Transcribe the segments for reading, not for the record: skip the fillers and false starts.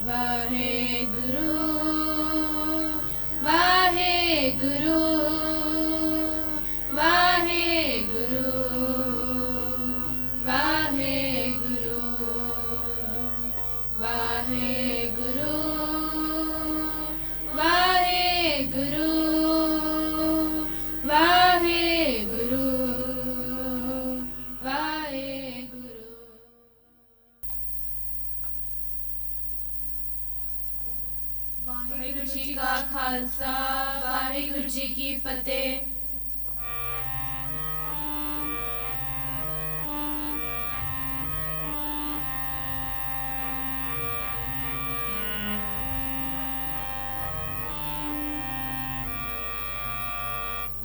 वाहेगुरु वाहेगुरु वाहेगुरु वाहेगुरु वाहेगुरु वाहेगुरु वाहेगुरु वाहेगुरु। वाहेगुरु जी का खालसा, वाहेगुरु जी की फतेह।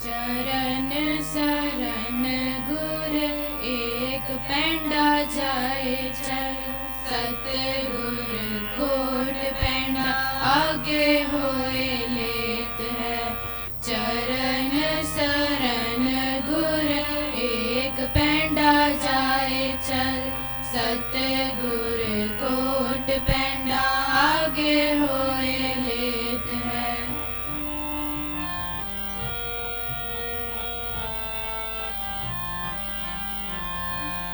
चरण शरण गुर एक पैंडा जाए चल, सतगुर कोट पैंडा आगे होए लेत है। चरण शरण गुर एक पैंडा जाए चल, सतगुर कोट पैंडा आगे होए लेत है।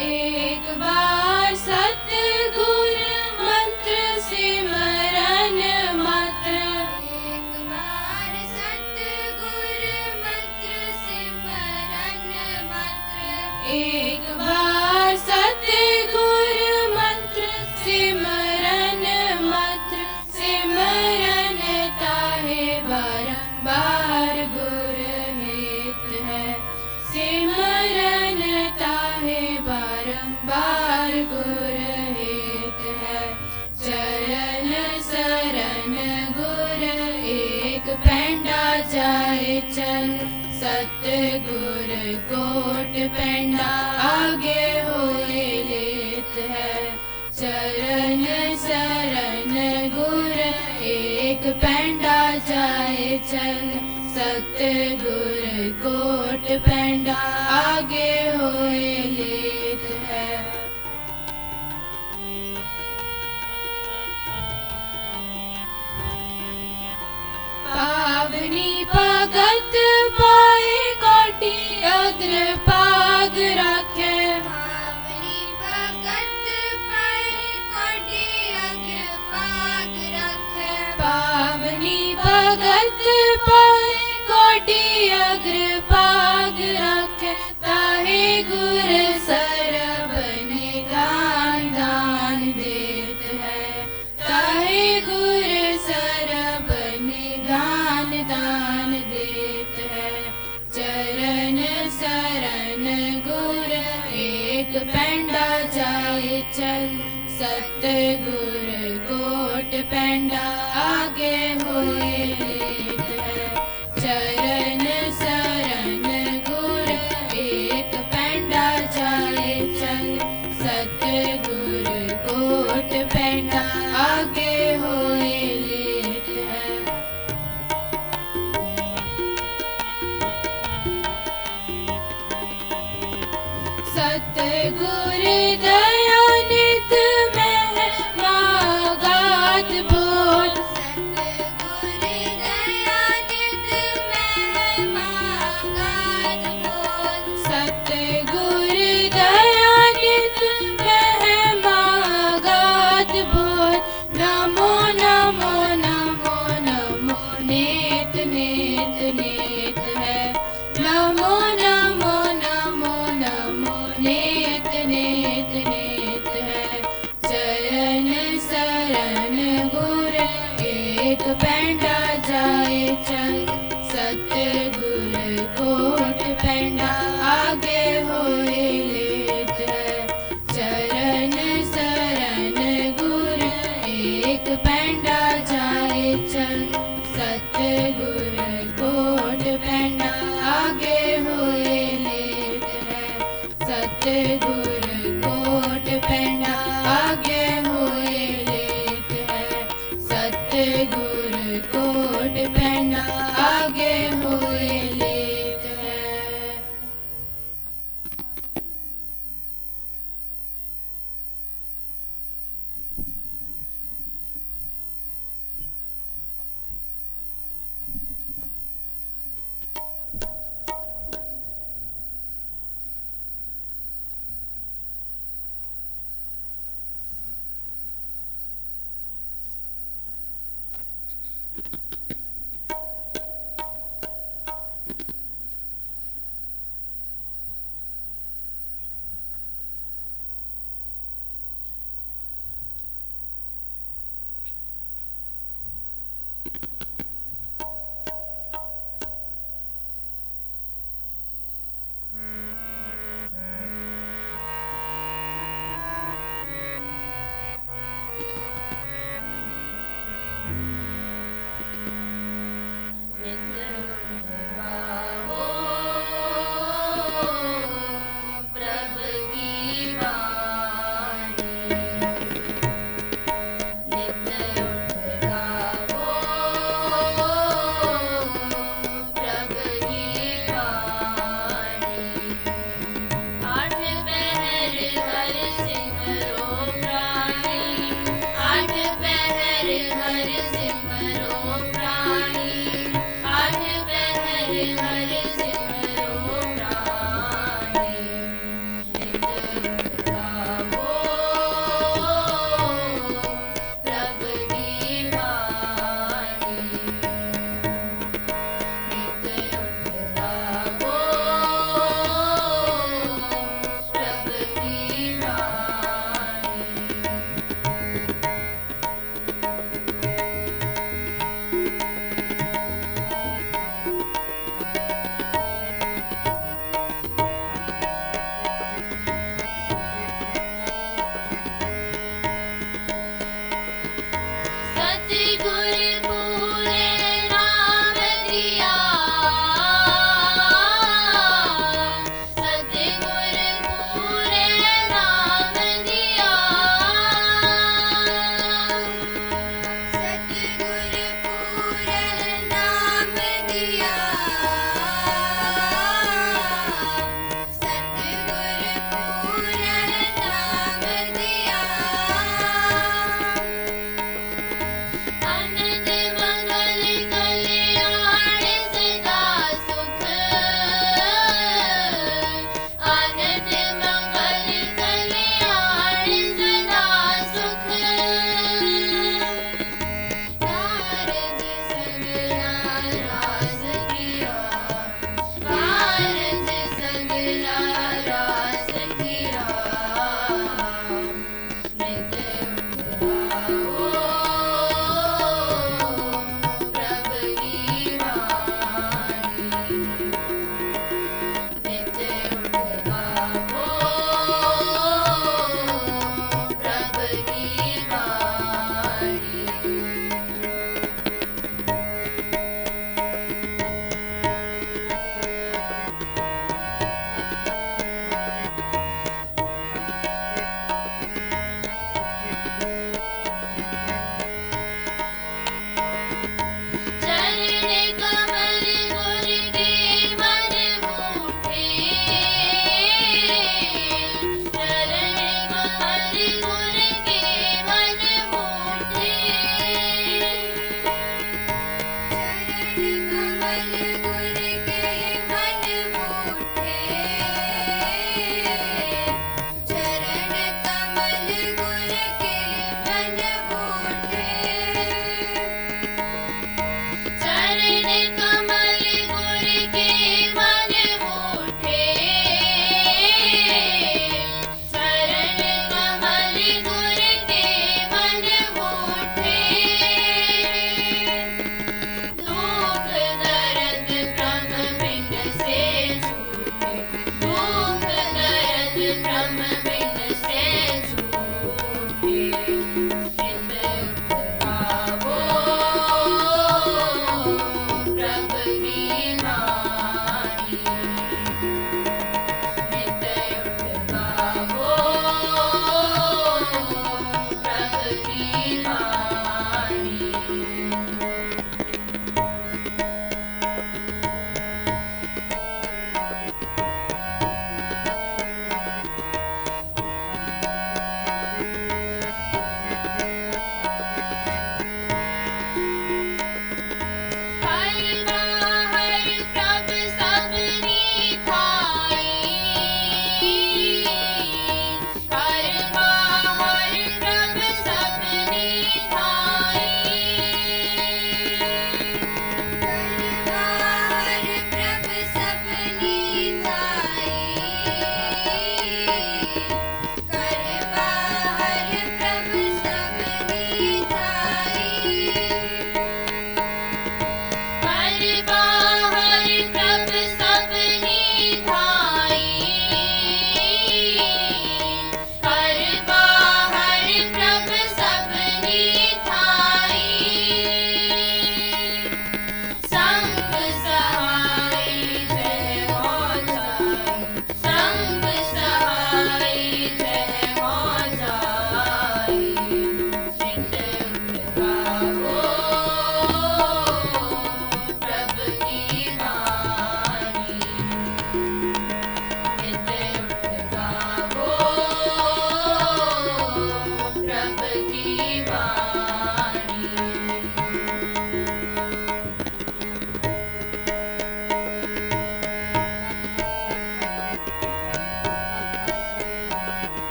एक बार सतगुर मंत्र सिमरन मात्र, एक बार सतगुर मंत्र सिमरन मात्र, एक बार सतगुर मंत्र सिमरन मात्र, सिमरन ताहे बारंबार गुर हेत है। सिमरन ताहे बारंबार गुर हेत है। चरण शरण गुर एक पैंडा जाए चल, सतगुर कोट पैंडा आगे होए लेत है। चरण शरण गुर एक पैंडा जाए चल, सतगुर कोट पैंडा आगे होए लेत है। पावनी भगत पाए कोटि अग्र पाग राखे, पावनी भगत पाए कोटि अग्र पाग राखे, पावनी भगत पाए कोटि अग्र पाग राखे। ताहे गुर सरबन दान दान देत है। ताहे गुर सरबन दान दान देत है। चरण शरण गुर एक पैंडा जाए चल, सतगुर कोट पैंडा आगे होए लेत है। चरण शरण गुर एक पैंडा जाए चल, सतगुर कोट पैंडा आगे होए लेत है। सतगुर दया नित महिमा गात बोल, सतगुर दया नित महिमा गात बोल, सतगुर दया नित महिमा गात बोल। नमो नमो नमो नमो नेत नेत नेत है। नमो नमो नमो नमो नेत नेत नेत है। चरण शरण गुर एक पैंडा जाए चल, सतगुर कोट पैंडा आगे होए लेत है। चरण शरण गुर एक पैंडा जाए चल, सतगुर कोट पैंडा आगे होए लेत है। सतगुर कोट पैंडा आगे होए लेत है। सतगुर कोट पैंडा आगे होए लेत है।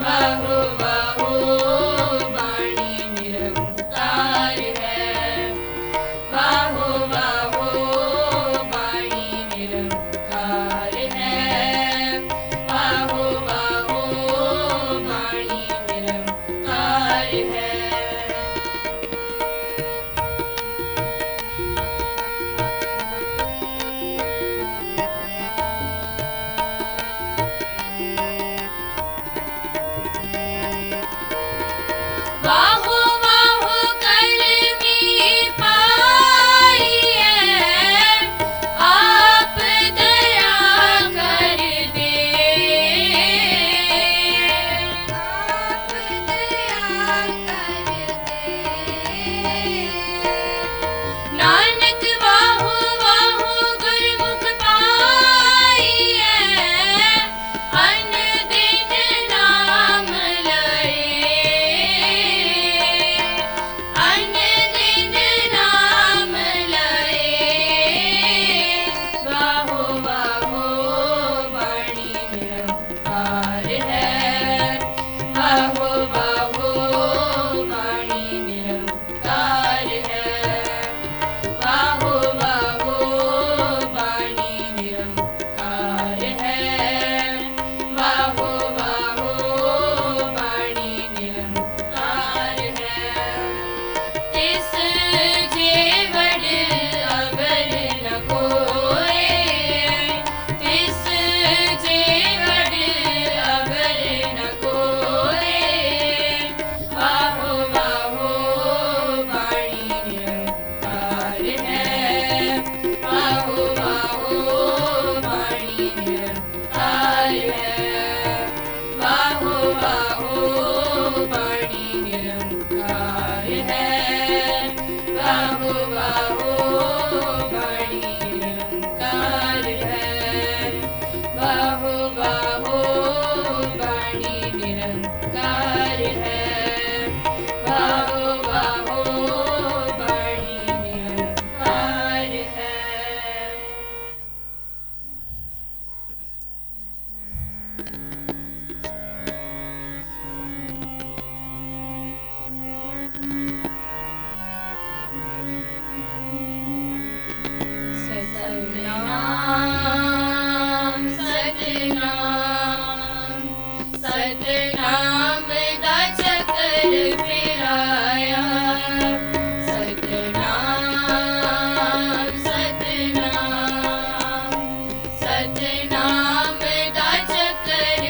वाहो वाहो वाणी निरंकार है। वाहो वाहो वाणी निरंकार है। वाहो वाहो वाणी निरंकार है। वाहो वाहो करनी पाई है। आप दया कर दे। आप दया कर दे। नानक वाहो वाहो गुरमुख पाई है। अन दिन नाम लए। अन दिन नाम लए। वाहो वाहो वाणी निरंकार है। वाहो वाहो वाणी निरंकार है। वाहो वाहो वाणी निरंकार है। वाहो वाहो वाणी निरंकार है। तिस जेवड़ अवर न कोय। तिस जेवड़ अवर न कोय। वाहो वाहो वाणी निरंकार है। वाहो वाहो वाणी निरंकार है। वाहो वाहो वाणी निरंकार है। वाहो वाहो वाणी निरंकार है। वाहो वाहो वाणी निरंकार है। वाहो वाहो वाणी निरंकार है। सतनाम सतनाम सतनाम दा चक्कर फिराया। सतनाम सतनाम सतनाम दा चक्कर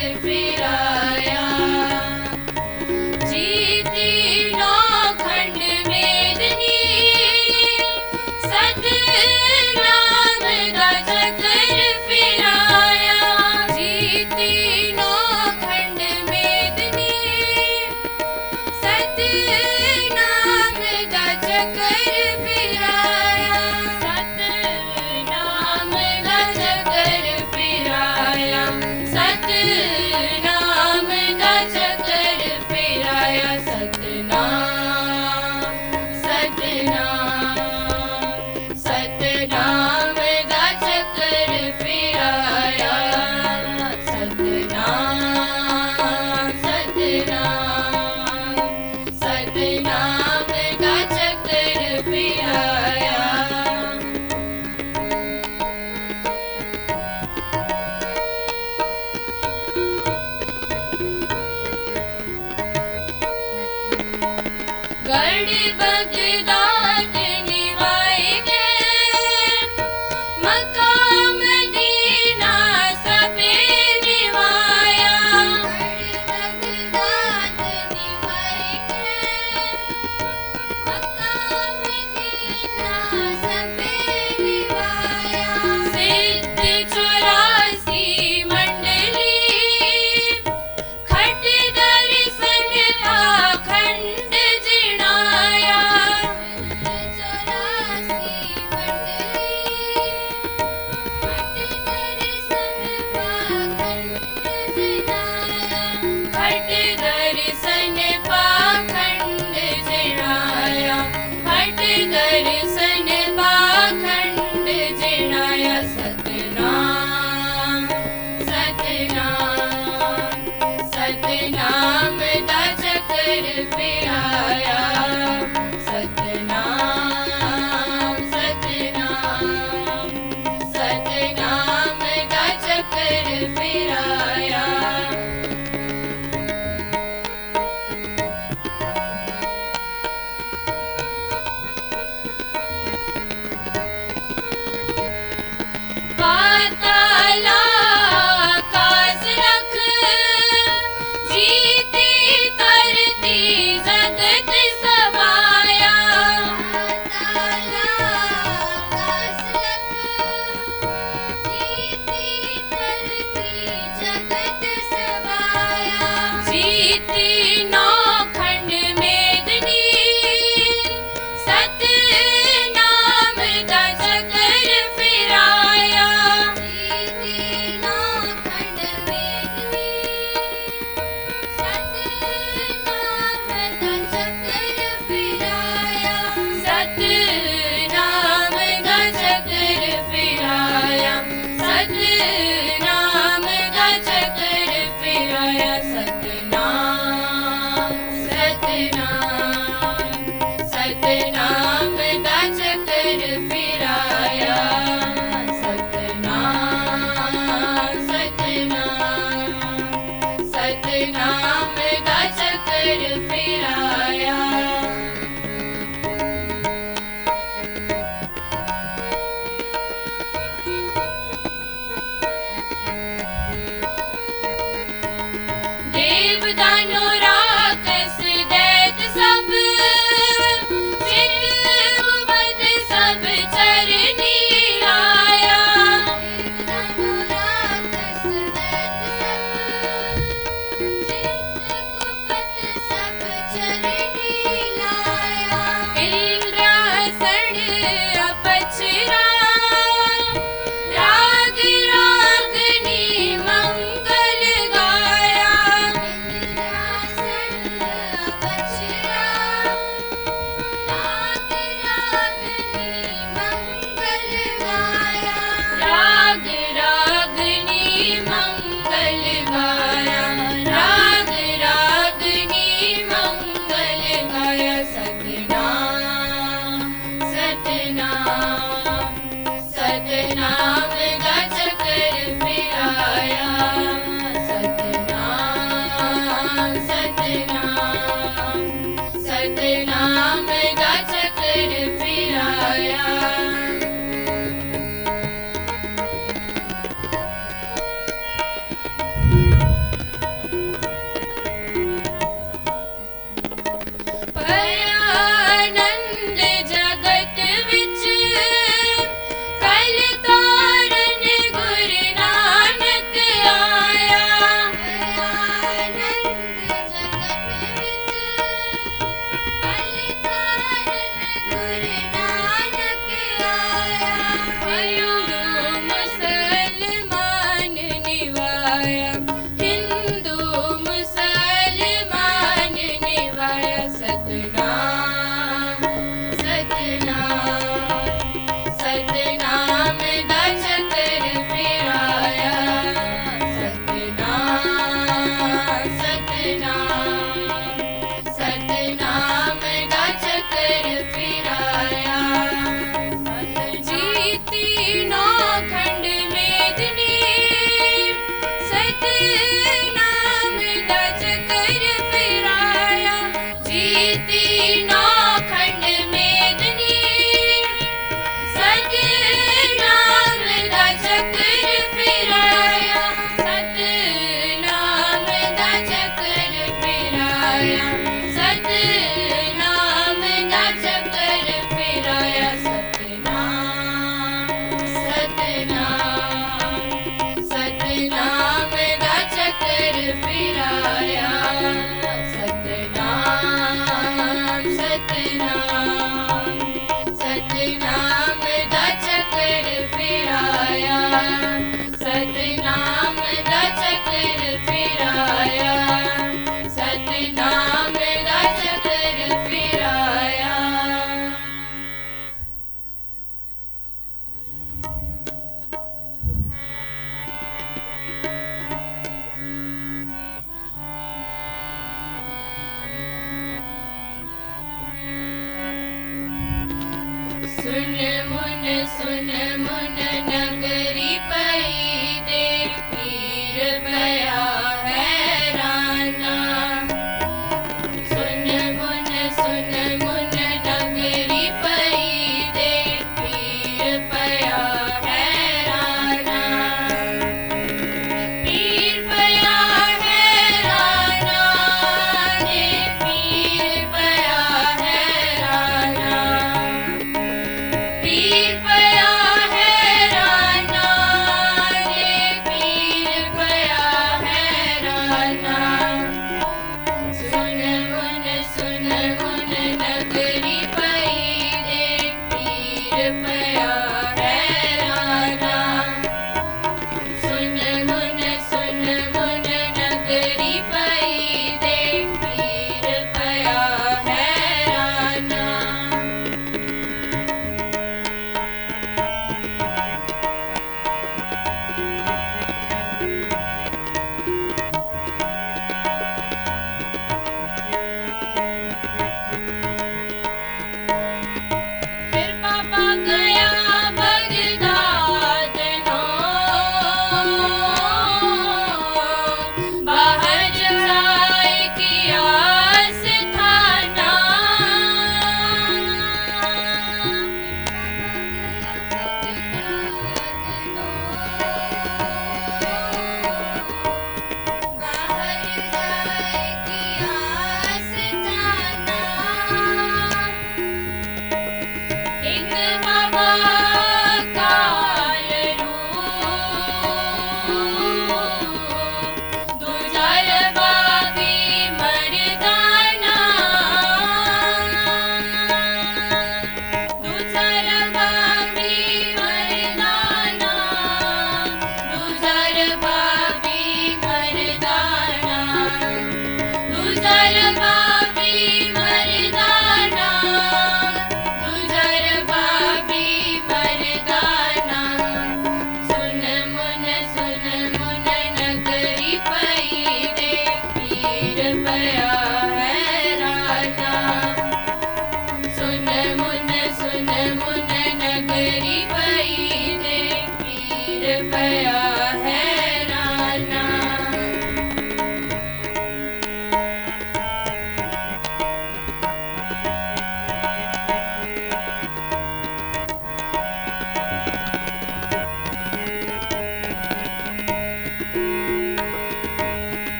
पीर पया है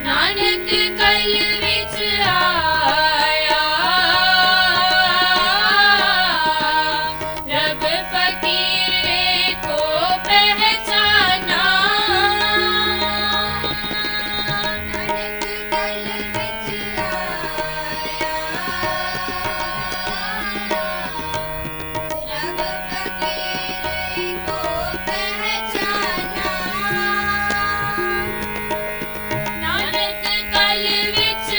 नानक कल विच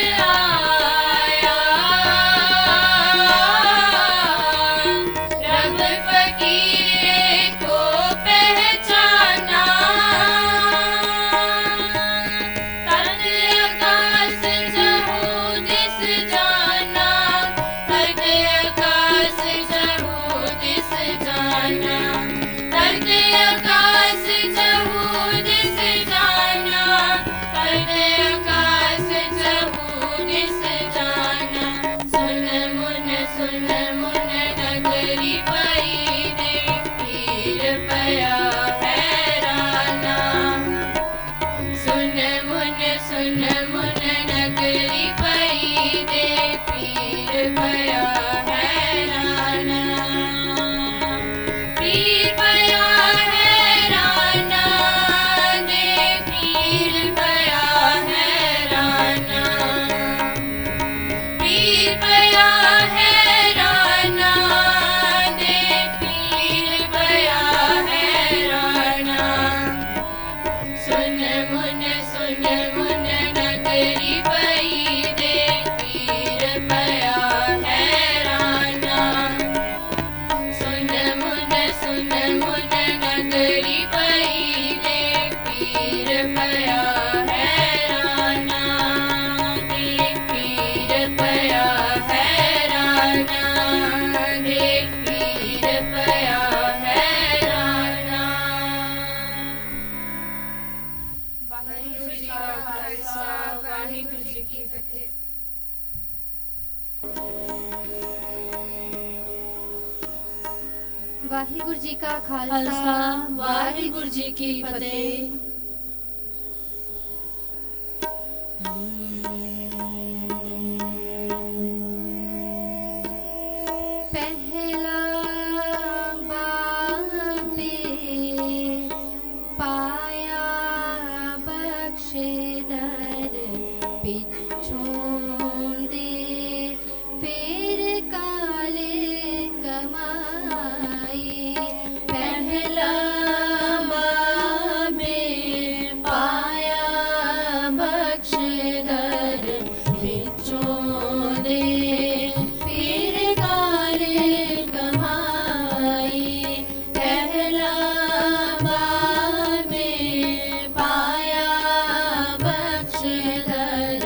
ਵਾਹਿਗੁਰੂ ਜੀ ਕਾ ਖਾਲਸਾ ਵਾਹਿਗੁਰੂ ਜੀ ਕੀ ਫਤਿਹ। ਵਾਹਿਗੁਰੂ ਜੀ ਕਾ ਖਾਲਸਾ ਵਾਹਿਗੁਰੂ ਜੀ ਕੀ ਫਤਿਹ। ਪਹਿਲਾ ਬਾਬੇ ਪਾਇਆ ਬਖਸ਼ਦਰ ਪਿੱਛੋਂ ਦੇ ਫਿਰ ਕਾਲੇ ਕਮਾਈ। ਪਹਿਲਾ ਬਾਬੇ ਪਾਇਆ ਬਖਸ਼ਦਰ ਪਿੱਛੋਂ ਦੇ ਫਿਰ ਕਾਲੇ ਕਮਾਈ। ਪਹਿਲਾ ਬਾਬੇ ਪਾਇਆ ਬਖਸ਼ਦਰ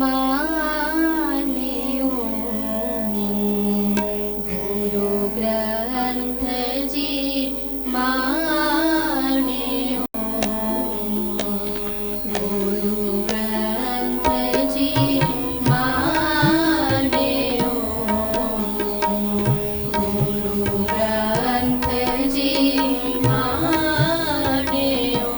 मानियो गुरु ग्रंथ जी मानियो गुरु ग्रंथ जी मानियो गुरु ग्रंथ जी मानियो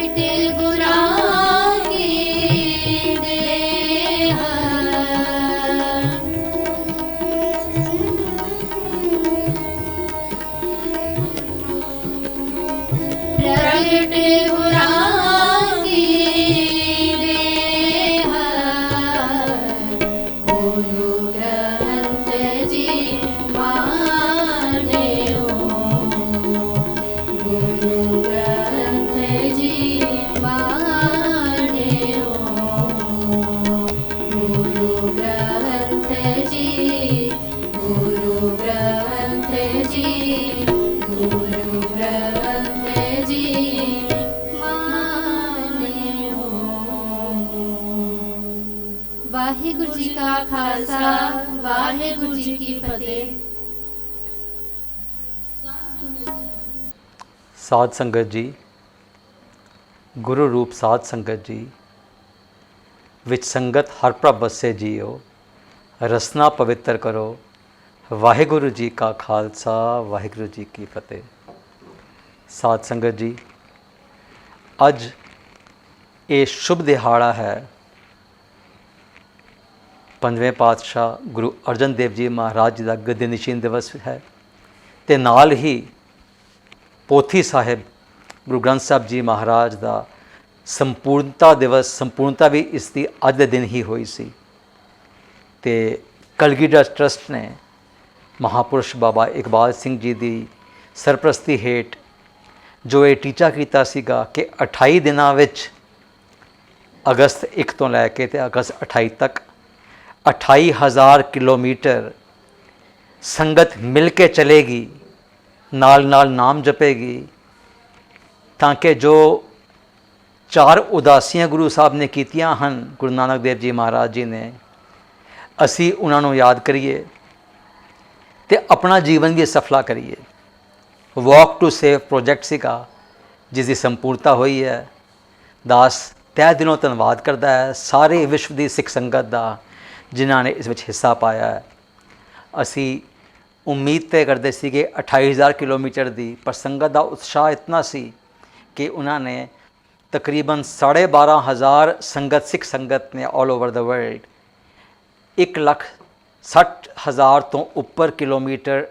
प्रगट गुरां की देह प्रगट गुरां की देह गुरु ग्रंथ जी मान्यो गुरु ग्रंथ जी मान्यो गुरु ग्रंथ जी गुरु ग्रंथ जी गुरु ग्रंथ जी मान्यो। वाहिगुरु जी का खालसा वाहिगुरु जी की फतेह। साध संगत जी, गुरु रूप साध संगत जी, विच संगत हर प्रभ बसे जियो, रसना पवित्र करो। वाहिगुरु जी का खालसा वाहिगुरु जी की फतेह। साध संगत जी, अज ये शुभ दिहाड़ा है। पंजवें पातशाह गुरु अर्जन देव जी महाराज जी का गद्दी नशीन दिवस है, ते नाल ही पोथी साहिब गुरु ग्रंथ साहब जी महाराज का संपूर्णता दिवस, संपूर्णता भी इसकी अज के दिन ही हुई सी। ते कलगीधर ट्रस्ट ने महापुरुष बाबा इकबाल सिंह जी की सरप्रस्ती हेठ जो ये टीचा किया सीगा कि 28 दिनों विच अगस्त 1 तो लैके ते अगस्त 28 तक 28,000 किलोमीटर संगत मिल के चलेगी, नाल नाल नाम जपेगी, ताकि जो 4 उदासियां गुरु साहब ने कीतियां हन, गुरु नानक देव जी महाराज जी ने, असी उन्होंने याद करिए ते अपना जीवन भी सफला करिए। वॉक टू सेव प्रोजेक्ट सीगा जिसकी संपूर्णता हुई है। दास तह दिलों धन्यवाद करता है सारे विश्व की सिख संगत का जिन्होंने इस विच हिस्सा पाया है। असी उम्मीद तय करते सी कि 28,000 किलोमीटर की, पर संगत का उत्साह इतना सी कि उन्होंने तकरीबन 12,500 संगत, सिख संगत ने ऑल ओवर द वर्ल्ड 1,60,000 तो उपर किलोमीटर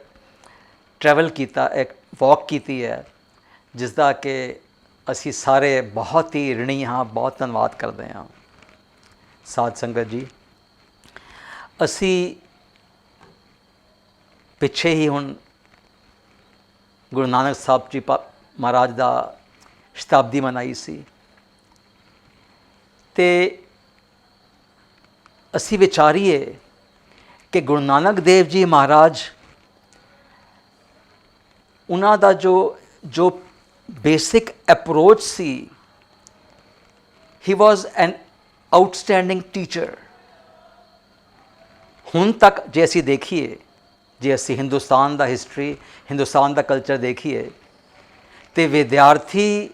ट्रैवल किया, एक वॉक की है, जिसका कि असी सारे बहुत ही ऋणी हाँ, बहुत धन्यवाद करते हैं। साध संगत जी, असी पिछे ही हुण गुरु नानक साहब जी महाराज का शताब्दी मनाई सी, ते असी विचारीए कि गुरु नानक देव जी महाराज उन्हां दा जो बेसिक अप्रोच सी, he was an outstanding teacher. हुण तक जे असी देखिए, जे असी हिंदुस्तान का हिस्टरी, हिंदुस्तान का कल्चर देखिए, तो विद्यार्थी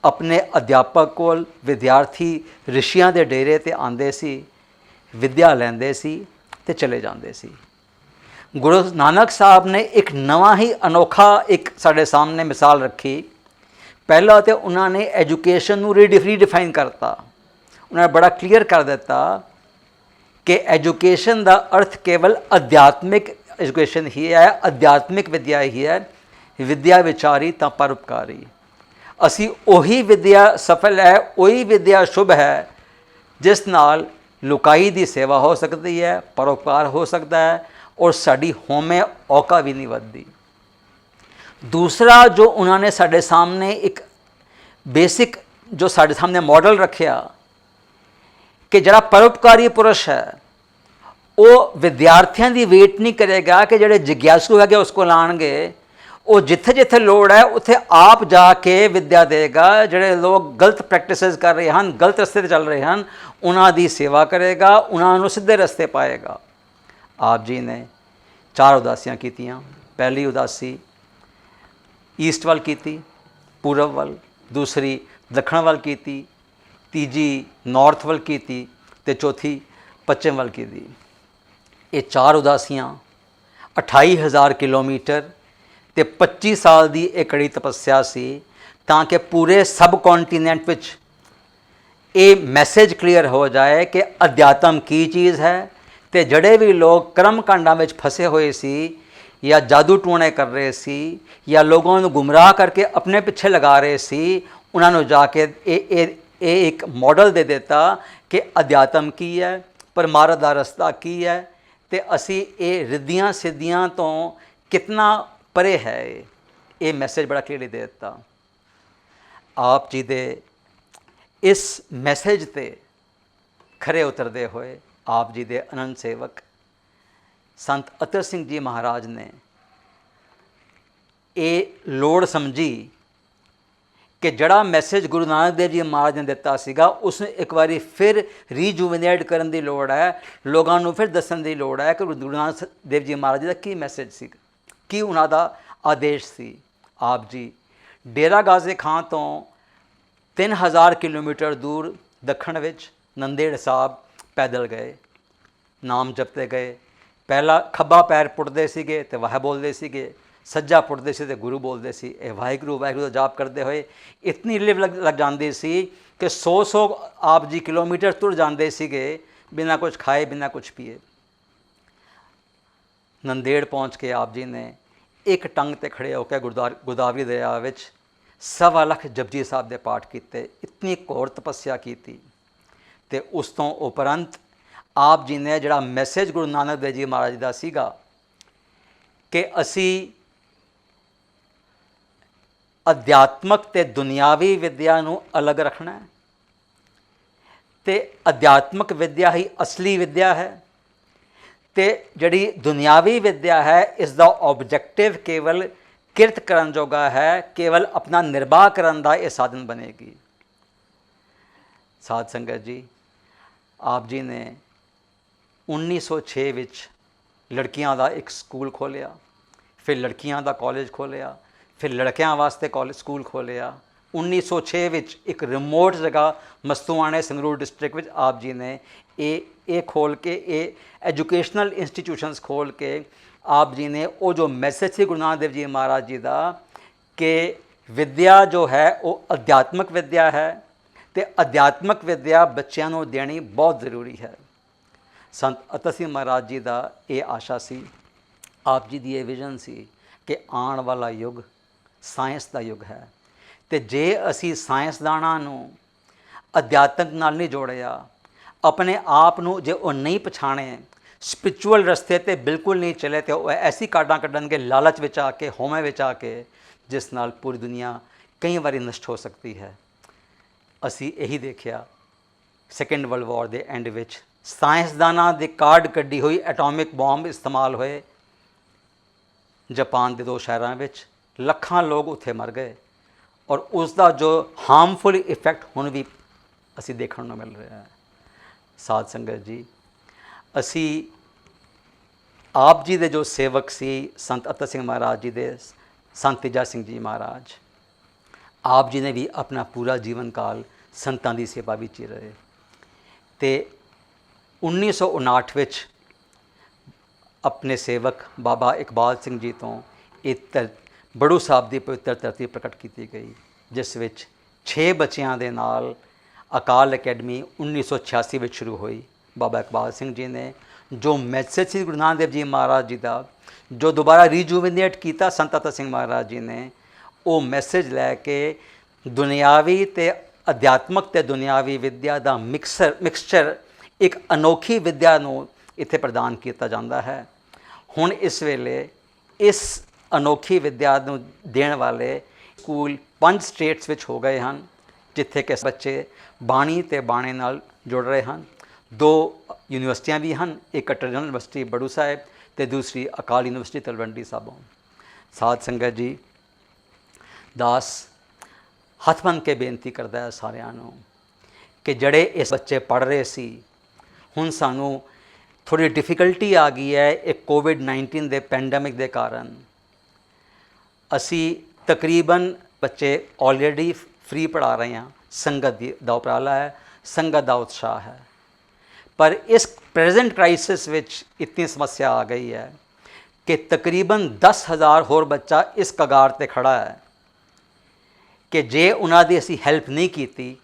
अपने अध्यापक कोल, विद्यार्थी ऋषियां दे डेरे ते आंदे सी, विद्या लैंदे सी ते चले जाते सी। गुरु नानक साहब ने एक नवा ही अनोखा एक साढ़े सामने मिसाल रखी। पहला तो उन्होंने एजुकेशन नूं रीडिफाइन करता। उन्होंने बड़ा क्लीयर कर दिता कि एजुकेशन का अर्थ केवल आध्यात्मिक एजुकेशन ही है, आध्यात्मिक विद्या ही है। विद्या विचारी तां परोपकारी। असी उही विद्या सफल है, उही विद्या शुभ है जिस नाल लुकाई दी सेवा हो सकती है, परोपकार हो सकता है और साड़ी होमे औका भी नहीं वधदी। दूसरा जो उन्होंने साढ़े सामने एक बेसिक जो साढ़े सामने मॉडल रखा कि जरा परोपकारी पुरुष है वो विद्यार्थियों की वेट नहीं करेगा कि जोड़े जिज्ञासु है उसको लाएंगे, वो जिथे जिथे लोड़ है उत्थे आप जाके विद्या देगा। जोड़े लोग गलत प्रैक्टिसेस कर रहे हैं, गलत रस्ते चल रहे हैं, उन्हों की सेवा करेगा, उन्होंने सीधे रस्ते पाएगा। आप जी ने 4 उदासियाँ कीतियाँ। पहली उदासी ईस्ट वाल की, पूरब वाल, दूसरी दक्षिण वाल की, तीजी नॉर्थ वाल की ते चौथी पश्चिम वाल की। ये 4 उदासियाँ 28,000 किलोमीटर ते 25 साल की एक कड़ी तपस्या सी। ਤਾਂ ਕਿ ਪੂਰੇ ਸਬ ਕੌਂਟੀਨੈਂਟ ਵਿੱਚ ਇਹ ਮੈਸੇਜ ਕਲੀਅਰ ਹੋ ਜਾਏ ਕਿ ਅਧਿਆਤਮ ਕੀ ਚੀਜ਼ ਹੈ, ਤੇ ਜਿਹੜੇ ਵੀ ਲੋਕ ਕਰਮ ਕਾਂਡਾਂ ਵਿੱਚ ਫਸੇ ਹੋਏ ਸੀ ਜਾਂ ਜਾਦੂ ਟੂਣੇ ਕਰ ਰਹੇ ਸੀ ਜਾਂ ਲੋਕਾਂ ਨੂੰ ਗੁੰਮਰਾਹ ਕਰਕੇ ਆਪਣੇ ਪਿੱਛੇ ਲਗਾ ਰਹੇ ਸੀ, ਉਹਨਾਂ ਨੂੰ ਜਾ ਕੇ ਇਹ ਇੱਕ ਮਾਡਲ ਦੇ ਦਿੱਤਾ ਕਿ ਅਧਿਆਤਮ ਕੀ ਹੈ, ਪਰਮਾਰਥ ਦਾ ਰਸਤਾ ਕੀ ਹੈ, ਤੇ ਅਸੀਂ ਇਹ ਰਿੱਧੀਆਂ ਸਿੱਧੀਆਂ ਤੋਂ ਕਿਤਨਾ ਪਰੇ ਹੈ। ਇਹ ਮੈਸੇਜ ਬੜਾ ਕਲੀਅਰਲੀ ਦੇ ਦਿੱਤਾ। ਆਪ ਜੀ ਦੇ ਇਸ ਮੈਸੇਜ 'ਤੇ ਖਰੇ ਉਤਰਦੇ ਹੋਏ ਆਪ ਜੀ ਦੇ ਅਨੰਦ ਸੇਵਕ ਸੰਤ ਅਤਰ ਸਿੰਘ ਜੀ ਮਹਾਰਾਜ ਨੇ ਇਹ ਲੋੜ ਸਮਝੀ ਕਿ ਜਿਹੜਾ ਮੈਸੇਜ ਗੁਰੂ ਨਾਨਕ ਦੇਵ ਜੀ ਮਹਾਰਾਜ ਨੇ ਦਿੱਤਾ ਸੀਗਾ, ਉਸ ਨੂੰ ਇੱਕ ਵਾਰੀ ਫਿਰ ਰੀਜੂਵੀਨੇਟ ਕਰਨ ਦੀ ਲੋੜ ਹੈ, ਲੋਕਾਂ ਨੂੰ ਫਿਰ ਦੱਸਣ ਦੀ ਲੋੜ ਹੈ ਕਿ ਗੁਰੂ ਨਾਨਕ ਦੇਵ ਜੀ ਮਹਾਰਾਜ ਦਾ ਕੀ ਮੈਸੇਜ ਸੀ, ਕੀ ਉਹਨਾਂ ਦਾ ਆਦੇਸ਼ ਸੀ। ਆਪ ਜੀ ਡੇਰਾ ਗਾਜ਼ੀ ਖਾਂ ਤੋਂ 3000 ਕਿਲੋਮੀਟਰ ਦੂਰ ਦੱਖਣ ਵਿੱਚ ਨੰਦੇੜ ਸਾਹਿਬ ਪੈਦਲ ਗਏ, ਨਾਮ ਜਪਤੇ ਗਏ। ਪਹਿਲਾ ਖੱਬਾ ਪੈਰ ਪੁੱਟਦੇ ਸੀਗੇ ਤੇ ਵਾਹ ਬੋਲਦੇ ਸੀਗੇ, ਸੱਜਾ ਪੁੱਟਦੇ ਸੀ ਤੇ ਗੁਰੂ ਬੋਲਦੇ ਸੀ। ਇਹ ਵਾਹਿਗੁਰੂ ਵਾਹਿਗੁਰੂ ਦਾ ਜਾਪ ਕਰਦੇ ਹੋਏ ਇਤਨੀ ਲਿਵ ਲੱਗ ਜਾਂਦੀ ਸੀ ਕਿ 100 ਆਪ ਜੀ ਕਿਲੋਮੀਟਰ ਤੁਰ ਜਾਂਦੇ ਸੀਗੇ ਬਿਨਾਂ ਕੁਝ ਖਾਏ ਬਿਨਾਂ ਕੁਝ ਪੀਏ। ਨੰਦੇੜ ਪਹੁੰਚ ਕੇ ਆਪ ਜੀ ਨੇ ਇੱਕ ਟੰਗ ਤੇ ਖੜੇ ਹੋ ਕੇ ਗੋਦਾਵਰੀ ਦਰਿਆ ਵਿੱਚ 1.25 ਲੱਖ ਜਪਜੀ ਸਾਹਿਬ ਦੇ ਪਾਠ ਕੀਤੇ, ਇਤਨੀ ਘੋਰ ਤਪੱਸਿਆ ਕੀਤੀ। ਤੇ ਉਸ ਤੋਂ ਉਪਰੰਤ ਆਪ ਜੀ ਨੇ ਜਿਹੜਾ ਮੈਸੇਜ ਗੁਰੂ ਨਾਨਕ ਦੇਵ ਜੀ ਮਹਾਰਾਜ ਦਾ ਸੀਗਾ ਕਿ ਅਸੀਂ ਅਧਿਆਤਮਕ ਤੇ ਦੁਨਿਆਵੀ ਵਿਦਿਆ ਨੂੰ ਅਲੱਗ ਰੱਖਣਾ ਹੈ, ਤੇ ਅਧਿਆਤਮਕ ਵਿਦਿਆ ਹੀ ਅਸਲੀ ਵਿਦਿਆ ਹੈ, ਤੇ ਜਿਹੜੀ ਦੁਨਿਆਵੀ ਵਿਦਿਆ ਹੈ ਇਸ ਦਾ ਆਬਜੈਕਟਿਵ ਕੇਵਲ ਕਿਰਤ ਕਰਨ ਜੋਗਾ ਹੈ, ਕੇਵਲ ਆਪਣਾ ਨਿਰਵਾਹ ਕਰਨ ਦਾ ਇਹ ਸਾਧਨ ਬਣੇਗੀ। ਸਾਧ ਸੰਗਤ ਜੀ, ਆਪ ਜੀ ਨੇ 1906 ਵਿੱਚ ਲੜਕੀਆਂ ਦਾ ਇੱਕ ਸਕੂਲ ਖੋਲ੍ਹਿਆ, ਫਿਰ ਲੜਕੀਆਂ ਦਾ ਕਾਲਜ ਖੋਲ੍ਹਿਆ, ਫਿਰ ਲੜਕਿਆਂ ਵਾਸਤੇ ਸਕੂਲ ਖੋਲ੍ਹਿਆ। 1906 ਵਿੱਚ ਇੱਕ ਰਿਮੋਟ ਜਗ੍ਹਾ ਮਸਤੂਆਣੇ ਸੰਗਰੂਰ ਡਿਸਟ੍ਰਿਕਟ ਵਿੱਚ ਆਪ ਜੀ ਨੇ ਇਹ ਖੋਲ੍ਹ ਕੇ, ਇਹ ਐਜੂਕੇਸ਼ਨਲ ਇੰਸਟੀਟਿਊਸ਼ਨਸ ਖੋਲ੍ਹ ਕੇ ਆਪ ਜੀ ਨੇ ਉਹ ਜੋ ਮੈਸੇਜ ਸੀ ਗੁਰੂ ਨਾਨਕ ਦੇਵ ਜੀ ਮਹਾਰਾਜ ਜੀ ਦਾ ਕਿ ਵਿਦਿਆ ਜੋ ਹੈ ਉਹ ਅਧਿਆਤਮਕ ਵਿਦਿਆ ਹੈ, ਤੇ ਅਧਿਆਤਮਕ ਵਿਦਿਆ ਬੱਚਿਆਂ ਨੂੰ ਦੇਣੀ ਬਹੁਤ ਜ਼ਰੂਰੀ ਹੈ। ਸੰਤ ਅਤਰ ਸਿੰਘ ਮਹਾਰਾਜ ਜੀ ਦਾ ਇਹ ਆਸ਼ਾ ਸੀ, ਆਪ ਜੀ ਦੀ ਇਹ ਵਿਜ਼ਨ ਸੀ ਕਿ ਆਉਣ ਵਾਲਾ ਯੁੱਗ ਸਾਇੰਸ ਦਾ ਯੁੱਗ ਹੈ, ਤੇ ਜੇ ਅਸੀਂ ਸਾਇੰਸਦਾਨਾਂ ਨੂੰ ਅਧਿਆਤਮਕ ਨਾਲ ਨਹੀਂ ਜੋੜਿਆ, ਆਪਣੇ ਆਪ ਨੂੰ ਜੇ ਉਹ ਨਹੀਂ ਪਛਾਣੇ, ਸਪਿਰਿਚੁਅਲ ਰਸਤੇ 'ਤੇ ਬਿਲਕੁਲ ਨਹੀਂ ਚਲੇ, ਤੇ ਉਹ ਐਸੀ ਕਾਢਾਂ ਕੱਢਣਗੇ ਲਾਲਚ ਵਿੱਚ ਆ ਕੇ, ਹਉਮੈ ਵਿੱਚ ਆ ਕੇ, ਜਿਸ ਨਾਲ ਪੂਰੀ ਦੁਨੀਆ ਕਈ ਵਾਰੀ ਨਸ਼ਟ ਹੋ ਸਕਦੀ ਹੈ। ਅਸੀਂ ਇਹੀ ਦੇਖਿਆ ਸੈਕੰਡ ਵਰਲਡ ਵਾਰ ਦੇ ਐਂਡ ਵਿੱਚ ਸਾਇੰਸਦਾਨਾਂ ਦੇ ਕਾਢ ਕੱਢੀ ਹੋਈ ਐਟੋਮਿਕ ਬੰਬ ਇਸਤੇਮਾਲ ਹੋਏ ਜਾਪਾਨ ਦੇ 2 ਸ਼ਹਿਰਾਂ ਵਿੱਚ, ਲੱਖਾਂ ਲੋਕ ਉੱਥੇ ਮਰ ਗਏ, ਔਰ ਉਸ ਦਾ ਜੋ ਹਾਰਮਫੁਲ ਇਫੈਕਟ ਹੁਣ ਵੀ ਅਸੀਂ ਦੇਖਣ ਨੂੰ ਮਿਲ ਰਿਹਾ ਹੈ। ਸਾਧ ਸੰਗਤ ਜੀ, ਅਸੀਂ ਆਪ ਜੀ ਦੇ ਜੋ ਸੇਵਕ ਸੀ ਸੰਤ ਅਤਰ ਸਿੰਘ ਮਹਾਰਾਜ ਜੀ ਦੇ ਸੰਤ ਤੇਜਾ ਸਿੰਘ ਜੀ ਮਹਾਰਾਜ, ਆਪ ਜੀ ਨੇ ਵੀ ਆਪਣਾ ਪੂਰਾ ਜੀਵਨ ਕਾਲ ਸੰਤਾਂ ਦੀ ਸੇਵਾ ਵਿੱਚ ਹੀ ਰਹੇ, ਤੇ 1959 ਵਿੱਚ ਆਪਣੇ ਸੇਵਕ ਬਾਬਾ ਇਕਬਾਲ ਸਿੰਘ ਜੀ ਤੋਂ ਇਹ ਬੜੂ ਸਾਹਿਬ ਦੀ ਪਵਿੱਤਰ ਧਰਤੀ ਪ੍ਰਗਟ ਕੀਤੀ ਗਈ, ਜਿਸ ਵਿੱਚ 6 ਬੱਚਿਆਂ ਦੇ ਨਾਲ ਅਕਾਲ ਅਕੈਡਮੀ 1986 ਵਿੱਚ ਸ਼ੁਰੂ ਹੋਈ। ਬਾਬਾ ਇਕਬਾਲ ਸਿੰਘ ਜੀ ਨੇ ਜੋ ਮੈਸੇਜ ਸੀ ਗੁਰੂ ਨਾਨਕ ਦੇਵ ਜੀ ਮਹਾਰਾਜ ਜੀ ਦਾ, ਜੋ ਦੁਬਾਰਾ ਰੀਜੂਵੀਨੇਟ ਕੀਤਾ ਸੰਤ ਅਤਰ ਸਿੰਘ ਮਹਾਰਾਜ ਜੀ ਨੇ, ਉਹ ਮੈਸੇਜ ਲੈ ਕੇ ਦੁਨਿਆਵੀ ਤੇ ਅਧਿਆਤਮਕ ਤੇ ਦੁਨਿਆਵੀ ਵਿਦਿਆ ਦਾ ਮਿਕਸਚਰ ਇੱਕ ਅਨੋਖੀ ਵਿਦਿਆ ਨੂੰ ਇੱਥੇ ਪ੍ਰਦਾਨ ਕੀਤਾ ਜਾਂਦਾ ਹੈ। ਹੁਣ ਇਸ ਵੇਲੇ ਇਸ ਅਨੋਖੀ ਵਿਦਿਆ ਨੂੰ ਦੇਣ ਵਾਲੇ ਸਕੂਲ 5 ਸਟੇਟਸ ਵਿੱਚ ਹੋ ਗਏ ਹਨ, ਜਿੱਥੇ ਕਿ ਬੱਚੇ ਬਾਣੀ ਤੇ ਬਾਣੇ ਨਾਲ ਜੁੜ ਰਹੇ ਹਨ। 2 ਯੂਨੀਵਰਸਿਟੀਆਂ ਵੀ ਹਨ, ਇੱਕ ਟਰਨਲ ਯੂਨੀਵਰਸਿਟੀ ਬੜੂ ਸਾਹਿਬ ਤੇ ਦੂਸਰੀ ਅਕਾਲ ਯੂਨੀਵਰਸਿਟੀ ਤਲਵੰਡੀ ਸਾਬੋ। ਸਾਧ ਸੰਗਤ ਜੀ, ਦਾਸ ਹੱਥ ਬੰਨ੍ਹ ਕੇ ਬੇਨਤੀ ਕਰਦਾ ਹੈ ਸਾਰਿਆਂ ਨੂੰ ਕਿ ਜਿਹੜੇ ਇਸ ਬੱਚੇ ਪੜ੍ਹ ਰਹੇ ਸੀ, ਹੁਣ ਸਾਨੂੰ ਥੋੜ੍ਹੀ ਡਿਫਿਕਲਟੀ ਆ ਗਈ ਹੈ ਇਹ ਕੋਵਿਡ-19 ਦੇ ਪੈਂਡੈਮਿਕ ਦੇ ਕਾਰਨ। ਅਸੀਂ ਤਕਰੀਬਨ ਬੱਚੇ ਆਲਰੇਡੀ ਫ੍ਰੀ ਪੜ੍ਹਾ ਰਹੇ ਹਾਂ, ਸੰਗਤ ਦਾ ਉਪਰਾਲਾ ਹੈ, ਸੰਗਤ ਦਾ ਉਤਸ਼ਾਹ ਹੈ, ਪਰ ਇਸ ਪ੍ਰੈਜ਼ੈਂਟ ਕ੍ਰਾਈਸਿਸ ਵਿੱਚ ਇਤਨੀ ਸਮੱਸਿਆ ਆ ਗਈ ਹੈ ਕਿ ਤਕਰੀਬਨ 10,000 ਹੋਰ ਬੱਚਾ ਇਸ ਕਗਾਰ 'ਤੇ ਖੜਾ ਹੈ ਕਿ ਜੇ ਉਹਨਾਂ ਦੀ ਅਸੀਂ ਹੈਲਪ ਨਹੀਂ ਕੀਤੀ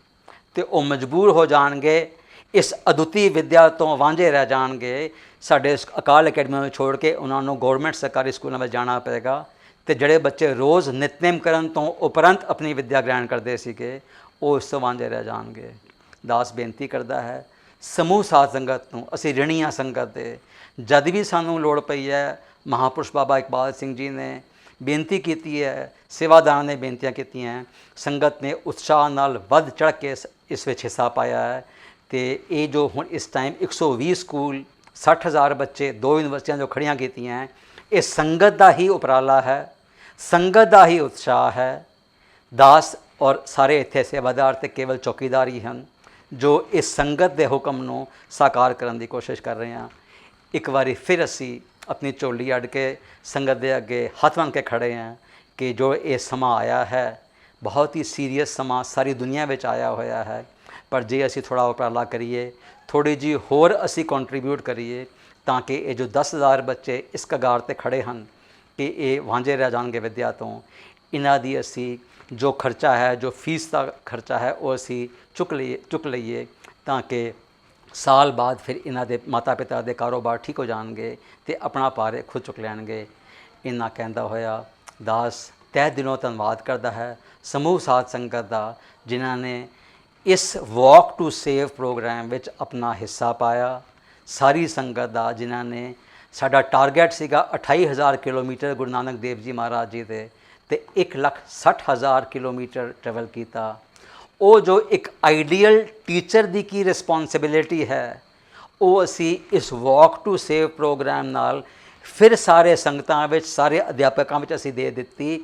ਤੇ ਉਹ ਮਜਬੂਰ ਹੋ ਜਾਣਗੇ, ਇਸ ਅਦੁੱਤੀ ਵਿੱਦਿਆ ਤੋਂ ਵਾਂਝੇ ਰਹਿ ਜਾਣਗੇ। ਸਾਡੇ ਅਕਾਲ ਅਕੈਡਮੀਆਂ ਨੂੰ ਛੋੜ ਕੇ ਉਹਨਾਂ ਨੂੰ ਗੌਰਮੈਂਟ ਸਰਕਾਰੀ ਸਕੂਲਾਂ ਵਿੱਚ ਜਾਣਾ ਪਏਗਾ, ਤੇ ਜਿਹੜੇ ਬੱਚੇ ਰੋਜ਼ ਨਿਤਨੇਮ ਕਰਨ ਤੋਂ ਉਪਰੰਤ ਆਪਣੀ ਵਿੱਦਿਆ ਗ੍ਰਹਿਣ ਕਰਦੇ ਸੀਗੇ, ਉਹ ਇਸ ਤੋਂ ਵਾਂਝੇ ਰਹਿ ਜਾਣਗੇ। ਦਾਸ ਬੇਨਤੀ ਕਰਦਾ ਹੈ ਸਮੂਹ ਸਾਧ ਸੰਗਤ ਨੂੰ, ਅਸੀਂ ਰਿਣੀ ਹਾਂ ਸੰਗਤ ਦੇ। ਜਦ ਵੀ ਸਾਨੂੰ ਲੋੜ ਪਈ ਹੈ, ਮਹਾਂਪੁਰਸ਼ ਬਾਬਾ ਇਕਬਾਲ ਸਿੰਘ ਜੀ ਨੇ ਬੇਨਤੀ ਕੀਤੀ ਹੈ, ਸੇਵਾਦਾਰਾਂ ਨੇ ਬੇਨਤੀਆਂ ਕੀਤੀਆਂ, ਸੰਗਤ ਨੇ ਉਤਸ਼ਾਹ ਨਾਲ ਵੱਧ ਚੜ੍ਹ ਕੇ ਇਸ ਵਿੱਚ ਹਿੱਸਾ ਪਾਇਆ ਹੈ। ਤੇ ਇਹ ਜੋ ਹੁਣ ਇਸ ਟਾਈਮ 120 ਸਕੂਲ, 60,000 ਬੱਚੇ, 2 ਯੂਨੀਵਰਸਿਟੀਆਂ ਜੋ ਖੜੀਆਂ ਕੀਤੀਆਂ, ਇਹ ਸੰਗਤ ਦਾ ਹੀ ਉਪਰਾਲਾ ਹੈ, ਸੰਗਤ ਦਾ ਹੀ ਉਤਸ਼ਾਹ ਹੈ। ਦਾਸ ਔਰ ਸਾਰੇ ਇੱਥੇ ਸੇਵਾਦਾਰ ਤੇ ਕੇਵਲ ਚੌਕੀਦਾਰ ਹੀ ਹਨ ਜੋ ਇਸ ਸੰਗਤ ਦੇ ਹੁਕਮ ਨੂੰ ਸਾਕਾਰ ਕਰਨ ਦੀ ਕੋਸ਼ਿਸ਼ ਕਰ ਰਹੇ ਹਾਂ। ਇੱਕ ਵਾਰੀ ਫਿਰ ਅਸੀਂ ਆਪਣੀ ਝੋਲੀ ਅੱਡ ਕੇ ਸੰਗਤ ਦੇ ਅੱਗੇ ਹੱਥ ਮੰਗ ਕੇ ਖੜੇ ਹਾਂ ਕਿ ਜੋ ਇਹ ਸਮਾਂ ਆਇਆ ਹੈ, ਬਹੁਤ ਹੀ ਸੀਰੀਅਸ ਸਮਾਂ ਸਾਰੀ ਦੁਨੀਆ ਵਿੱਚ ਆਇਆ ਹੋਇਆ ਹੈ, ਪਰ ਜੇ ਅਸੀਂ ਥੋੜ੍ਹਾ ਉਪਰਾਲਾ ਕਰੀਏ, ਥੋੜ੍ਹੀ ਜਿਹੀ ਹੋਰ ਅਸੀਂ ਕੰਟਰੀਬਿਊਟ ਕਰੀਏ, ਤਾਂ ਕਿ ਇਹ ਜੋ 10,000 ਬੱਚੇ ਇਸ ਕਗਾਰ 'ਤੇ ਖੜੇ ਹਨ ਕਿ ਇਹ ਵਾਂਝੇ ਰਹਿ ਜਾਣਗੇ ਵਿੱਦਿਆ ਤੋਂ, ਇਹਨਾਂ ਦੀ ਅਸੀਂ ਜੋ ਖਰਚਾ ਹੈ, ਜੋ ਫੀਸ ਦਾ ਖਰਚਾ ਹੈ, ਉਹ ਅਸੀਂ ਚੁੱਕ ਲਈਏ ਤਾਂ ਕਿ ਸਾਲ ਬਾਅਦ ਫਿਰ ਇਹਨਾਂ ਦੇ ਮਾਤਾ ਪਿਤਾ ਦੇ ਕਾਰੋਬਾਰ ਠੀਕ ਹੋ ਜਾਣਗੇ ਅਤੇ ਆਪਣਾ ਭਾਰ ਖੁਦ ਚੁੱਕ ਲੈਣਗੇ। ਇੰਨਾ ਕਹਿੰਦਾ ਹੋਇਆ ਦਾਸ ਤਹਿ ਦਿਲੋਂ ਧੰਨਵਾਦ ਕਰਦਾ ਹੈ ਸਮੂਹ ਸਾਧ ਸੰਗਤ ਦਾ, ਜਿਨ੍ਹਾਂ ਨੇ ਇਸ ਵਾਕ ਟੂ ਸੇਵ ਪ੍ਰੋਗਰਾਮ ਵਿੱਚ ਆਪਣਾ ਹਿੱਸਾ ਪਾਇਆ। ਸਾਰੀ ਸੰਗਤ ਦਾ, ਜਿਨ੍ਹਾਂ ਨੇ, ਸਾਡਾ ਟਾਰਗੇਟ ਸੀਗਾ 28,000 ਕਿਲੋਮੀਟਰ ਗੁਰੂ ਨਾਨਕ ਦੇਵ ਜੀ ਮਹਾਰਾਜ ਜੀ ਦੇ, ਅਤੇ 1,60,000 ਕਿਲੋਮੀਟਰ ਟਰੈਵਲ ਕੀਤਾ। ਉਹ ਜੋ ਇੱਕ ਆਈਡੀਅਲ ਟੀਚਰ ਦੀ ਕੀ ਰਿਸਪੋਂਸਿਬਿਲਿਟੀ ਹੈ, ਉਹ ਅਸੀਂ ਇਸ ਵਾਕ ਟੂ ਸੇਵ ਪ੍ਰੋਗਰਾਮ ਨਾਲ ਫਿਰ ਸਾਰੇ ਸੰਗਤਾਂ ਵਿੱਚ, ਸਾਰੇ ਅਧਿਆਪਕਾਂ ਵਿੱਚ ਅਸੀਂ ਦੇ ਦਿੱਤੀ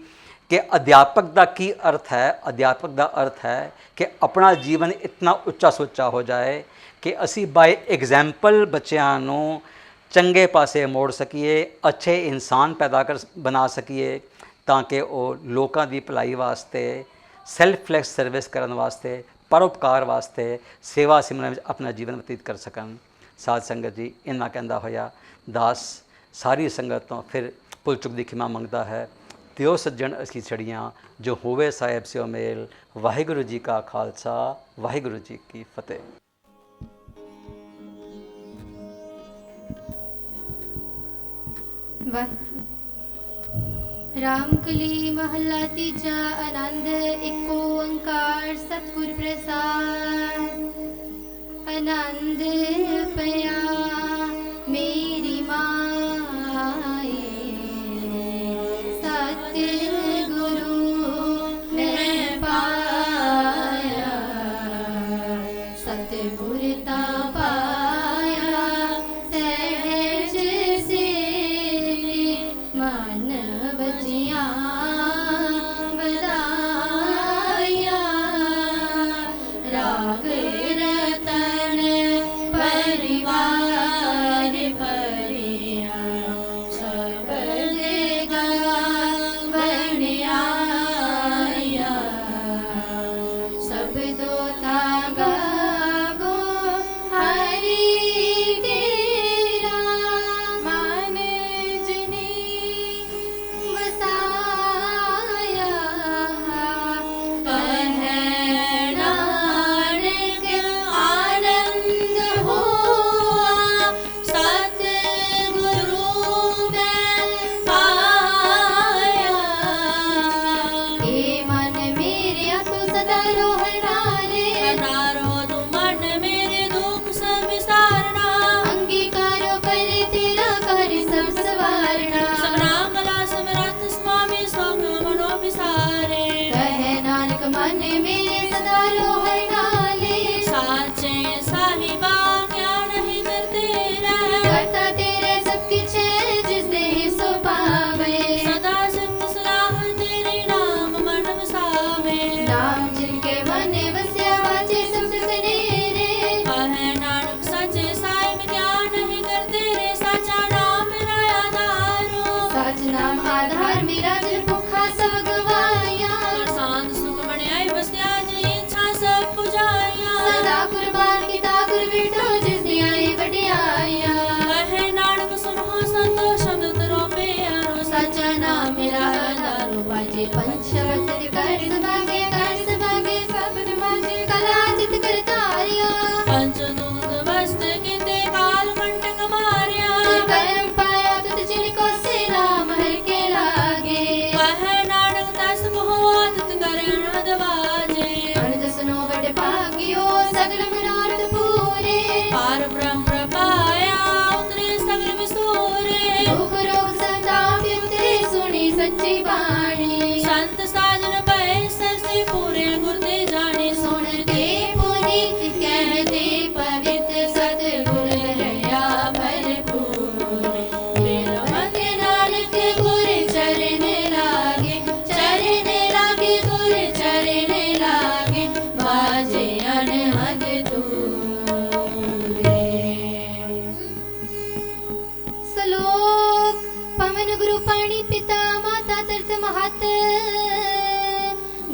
ਕਿ ਅਧਿਆਪਕ ਦਾ ਕੀ ਅਰਥ ਹੈ। ਅਧਿਆਪਕ ਦਾ ਅਰਥ ਹੈ ਕਿ ਆਪਣਾ ਜੀਵਨ ਇਤਨਾ ਉੱਚਾ ਸੁੱਚਾ ਹੋ ਜਾਏ ਕਿ ਅਸੀਂ ਬਾਏ ਐਗਜ਼ੈਂਪਲ ਬੱਚਿਆਂ ਨੂੰ ਚੰਗੇ ਪਾਸੇ ਮੋੜ ਸਕੀਏ, ਅੱਛੇ ਇਨਸਾਨ ਬਣਾ ਸਕੀਏ, ਤਾਂ ਕਿ ਉਹ ਲੋਕਾਂ ਦੀ ਭਲਾਈ ਵਾਸਤੇ, ਸੈਲਫਲੈਸ ਸਰਵਿਸ ਕਰਨ ਵਾਸਤੇ, ਪਰਉਪਕਾਰ ਵਾਸਤੇ, ਸੇਵਾ ਸਿਮਰਨ ਵਿੱਚ ਆਪਣਾ ਜੀਵਨ ਬਤੀਤ ਕਰ ਸਕਣ। ਸਾਧ ਸੰਗਤ ਜੀ, ਇੰਨਾ ਕਹਿੰਦਾ ਹੋਇਆ ਦਾਸ ਸਾਰੀ ਸੰਗਤ ਤੋਂ ਫਿਰ ਭੁੱਲ ਚੁੱਕ ਦੀ ਖਿਮਾ ਮੰਗਦਾ ਹੈ। ਤਿਓ ਸੱਜਣ ਅਸੀਂ ਛੜੀਆਂ ਜੋ ਹੋਵੇ ਸਾਹਿਬ ਸਿਓ ਮੇਲ। ਵਾਹਿਗੁਰੂ ਜੀ ਕਾ ਖਾਲਸਾ, ਵਾਹਿਗੁਰੂ ਜੀ ਕੀ ਫਤਿਹ। रामकली महला तीजा आनंद एको ओंकार सतगुर प्रसाद। आनंद पया मेरी माए, सतगुरु मैं पाया, सतगुर ता पाया सहज से मन बजिया बधाया। राग रतन परिवार भरिया, शब्द गावन आया। शब्दो ता गावो हरि तेरा, मन जनी वसाया। कहना सगल मनोरथ पूरे पार ब्रह्म पाया उतरे सगल विसूरे दुख रोग संताप उतरे सुनी सच्ची बाणी संत साजन पै सरसी पूरे गुरते जाने सुनते पुनीत कहते पवित्र सतगुर रया भरपूर मेरा मन नानक गुर चरण लागे गुर चरण लागे बाजे अनहद तूरे श्लोक पवन गुरु पाणी पिता माता तरत महत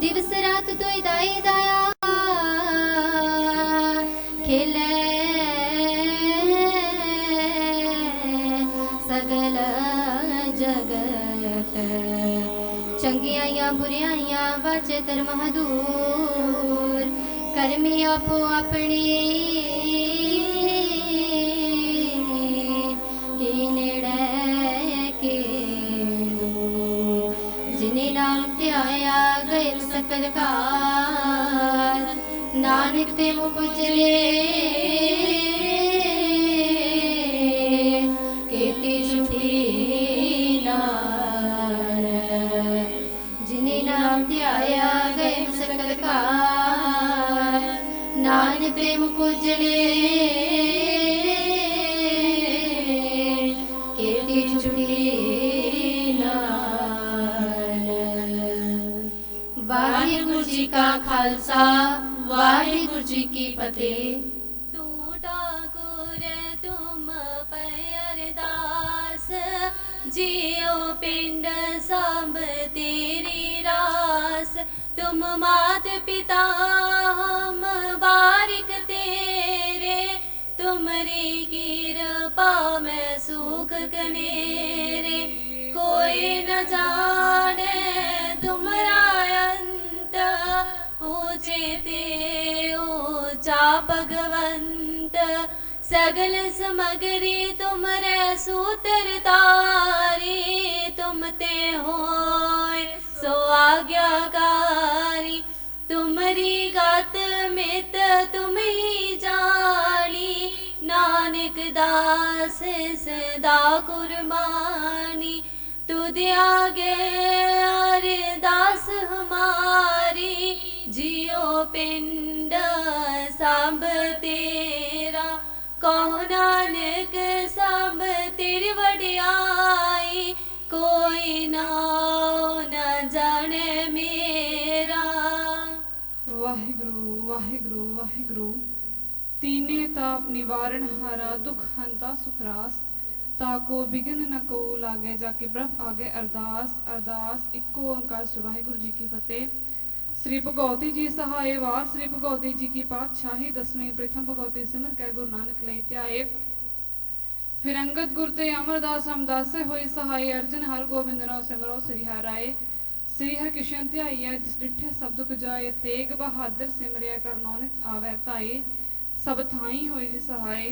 दिवस रात दुई दाई दाया खेले सगल जगत चंगियां बुरियां वाचे धर्म दूर कर्मी आपो अपने के नेड़े के दूर जिन्हें नाम ध्याया गए सकल काल नानक ते मुख उजले केती छुटी नार जिन्हें नाम ध्याया गए सकल काल नानक ते मुख उजले केती छुटी नार वाहिगुरु जी का खालसा वाहिगुरु जी की फतेह। तू ठाकुर तुम पै अरदास जियो पिंड सब तेरी रास तुम मात पिता हम बारिक तेरे तुमरी कृपा में सुख कनेरे कोई न जाने तुमरा अंत ऊंचे ते ऊंचा भगवंत सगल समगरी तुमरे सूत्र तारी तुम ते होय सो आज्ञाकारी तुमरी गात मित तुम ही जानी नानक दास सदा कुर्बानी तुद आगे अरदास हमारी जियो पिंड सब तेरा कहो नानक सब तेरी वडियाई कोई नाम न जाने मेरा। वाहिगुरु वाहिगुरु वाहिगुरु तीने ताप निवारण हारा दुख हंता सुखरास ताको बिघन न को लागे जाके प्रभ आगे अरदास अरदास इक्को ओंकार श्री वाहिगुरु जी की फतेह। श्री भगवती जी सहाय वार श्री भगवती जी की पातशाही दसवीं प्रथम भगवती सिमर कै गुरु नानक लई त्याए फिर अंगद गुर ते अमरदास रामदास होई सहाय अर्जन हर गोबिंद नो सिमरो श्री हराए श्री हर कृष्ण ध्याइया जिस डिठे सब दुख जाए तेग बहादुर सिमरिया कर नानक आवे ताए सब थाई होई जी सहाय।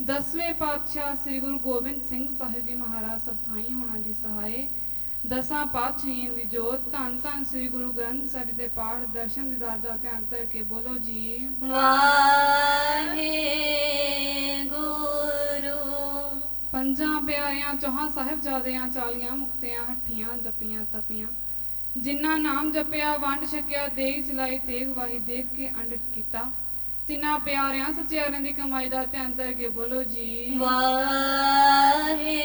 दसवें पातशाह श्री गुरु गोबिंद सिंह साहिब जी महाराज सब थाई होना जी सहाय। दसां पातशाहियों की जोत धन धन श्री गुरु ग्रंथ साहिब जी दे पाठ दर्शन दीदार दा ध्यान करके बोलो जी वाहे गुरु। पंजां प्यारियां चौहां साहिबजादियां चालियां मुक्तियां हट्ठियां जपियां तपियां जिन्ना नाम जपिया वंड छकिया देग चलाई तेग वाही देख के अंड किता तिना प्यारियां सचियारियां दी कमाई दा ध्यान करके बोलो जी वाहे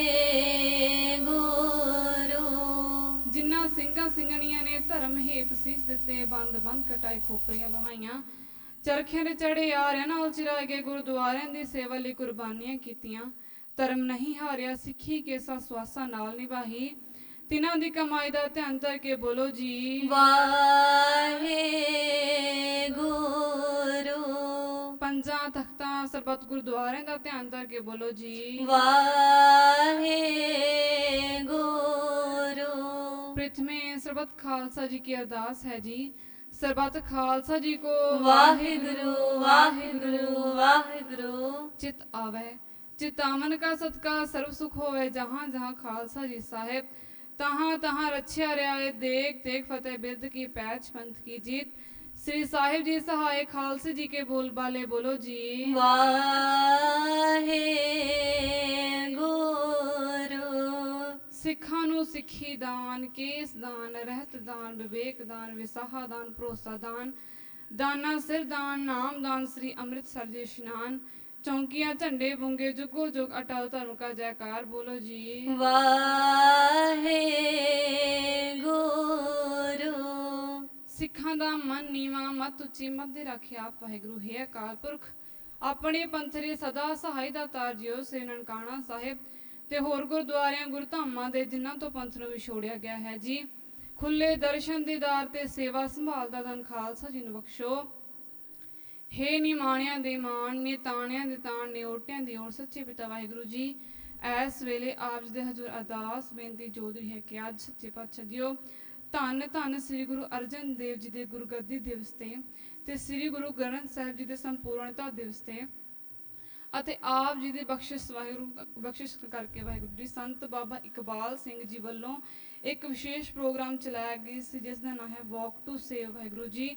गुरु। जिन्ना ਸਿੰਘਾਂ ਸਿੰਘਣੀਆਂ ने धर्म हेत सीस दिते बंद बंद कटाई खोपड़ियां लोहाइयां चरखियां दे चढ़े यारियां नाल चिराए गए गुरुद्वारियां दी सेवा लई कुर्बानियां कीतियां धर्म नहीं हारिया सिੱਖੀ केसा स्वासा नाल निभाही तिन्हां दी कमाई दा ध्यान करके बोलो जी वाहे गुरु। पंजां तख्तां सरबत गुरुद्वारियां दा ध्यान करके बोलो जी वाहे गुरु। प्रथमे सरबत खालसा जी की अरदास है जी सरबत खालसा जी को वाहिगुरु वाहिगुरु वाहिगुरु। चित आवे चितावन का सदका सर्व सुख होवे जहाँ जहाँ खालसा जी साहेब तहाँ तहाँ रच्छिया रियाए देख तेग फतेह बिरद की पैच पंथ की जीत श्री साहिब जी सहाय खालसे जी के बोल बाले बोलो जी। ਵਾਹਿਗੁਰੂ। ਸਿੱਖਾਂ ਨੂੰ ਸਿੱਖੀ ਦਾਨ, ਕੇਸ ਦਾਨ, ਰਹਿਤ ਦਾਨ, ਵਿਵੇਕ ਦਾਨ, ਵਿਸਾਹਾ ਦਾਨ, ਭਰੋਸਾ ਦਾਨ, ਦਾਨਾ ਸਿਰ ਦਾਨ, ਨਾਮ ਦਾਨ, ਸ੍ਰੀ ਅੰਮ੍ਰਿਤਸਰ ਜੀ ਇਸ਼ਨਾਨ, ਚੌਂਕੀਆਂ ਝੰਡੇ ਬੁੰਗੇ, ਜੁਗੋ ਜੁਗ ਅਟਲ ਧਰਮ ਕਾ ਜੈਕਾਰ ਬੋਲੋ ਜੀ। ਵਾਹਿਗੁਰੂ। ਸਿੱਖਾਂ ਦਾ ਮਨ ਨੀਵਾਂ, ਮਤ ਉੱਚੀ, ਮੱਧ ਰੱਖਿਆ ਆਪ ਵਾਹਿਗੁਰੂ। ਹੈ ਅਕਾਲ ਪੁਰਖ ਆਪਣੇ ਪੰਥਰੇ ਸਦਾ ਸਹਾਈ ਦਾ ਤਾਰ ਜਿਓ ਸ੍ਰੀ ਨਨਕਾਣਾ ਸਾਹਿਬ ਤੇ ਹੋਰ ਗੁਰਦੁਆਰਿਆਂ ਗੁਰਧਾਮਾਂ ਦੇ ਜਿਨ੍ਹਾਂ ਤੋਂ ਪੰਥ ਨੂੰ ਵਿਛੋੜਿਆ ਗਿਆ ਹੈ ਜੀ। ਖੁੱਲੇ ਦਰਸ਼ਨ ਦੀਦਾਰ ਤੇ ਸੇਵਾ ਸੰਭਾਲ ਦਾ ਦਾਨ ਖਾਲਸਾ ਜੀ ਨੂੰ ਬਖਸ਼ੋ। ਹੇ ਨਿਮਾਣਿਆਂ ਦੇ ਮਾਣ, ਨੇ ਤਾਣਿਆਂ ਦੇ ਤਾਣ, ਨੇ ਓਟਿਆਂ ਦੀ ਓਟ, ਸੱਚੇ ਪਿਤਾ ਵਾਹਿਗੁਰੂ ਜੀ ਇਸ ਵੇਲੇ ਆਪ ਜੀ ਦੇ ਹਜ਼ੂਰ ਅਰਦਾਸ ਬੇਨਤੀ ਜੋਦਰੀ ਹੈ ਕਿ ਅੱਜ ਸੱਚੇ ਪਾਤਸ਼ਾਹ ਜੀਓ ਧੰਨ ਧੰਨ ਸ੍ਰੀ ਗੁਰੂ ਅਰਜਨ ਦੇਵ ਜੀ ਦੇ ਗੁਰਗੱਦੀ ਦਿਵਸ ਤੇ ਸ੍ਰੀ ਗੁਰੂ ਗ੍ਰੰਥ ਸਾਹਿਬ ਜੀ ਦੇ ਸੰਪੂਰਨਤਾ ਦਿਵਸ ਤੇ ਅਤੇ ਆਪ ਜੀ ਦੀ ਬਖਸ਼ਿਸ਼ ਕਰਕੇ ਵਾਹਿਗੁਰੂ ਜੀ ਸੰਤ ਬਾਬਾ ਇਕਬਾਲ ਸਿੰਘ ਜੀ ਵੱਲੋਂ ਇੱਕ ਵਿਸ਼ੇਸ਼ ਪ੍ਰੋਗਰਾਮ ਚਲਾਇਆ ਗਿਆ ਸੀ ਜਿਸ ਦਾ ਨਾਮ ਹੈ ਵਾਕ ਟੂ ਸੇਵ। ਵਾਹਿਗੁਰੂ ਜੀ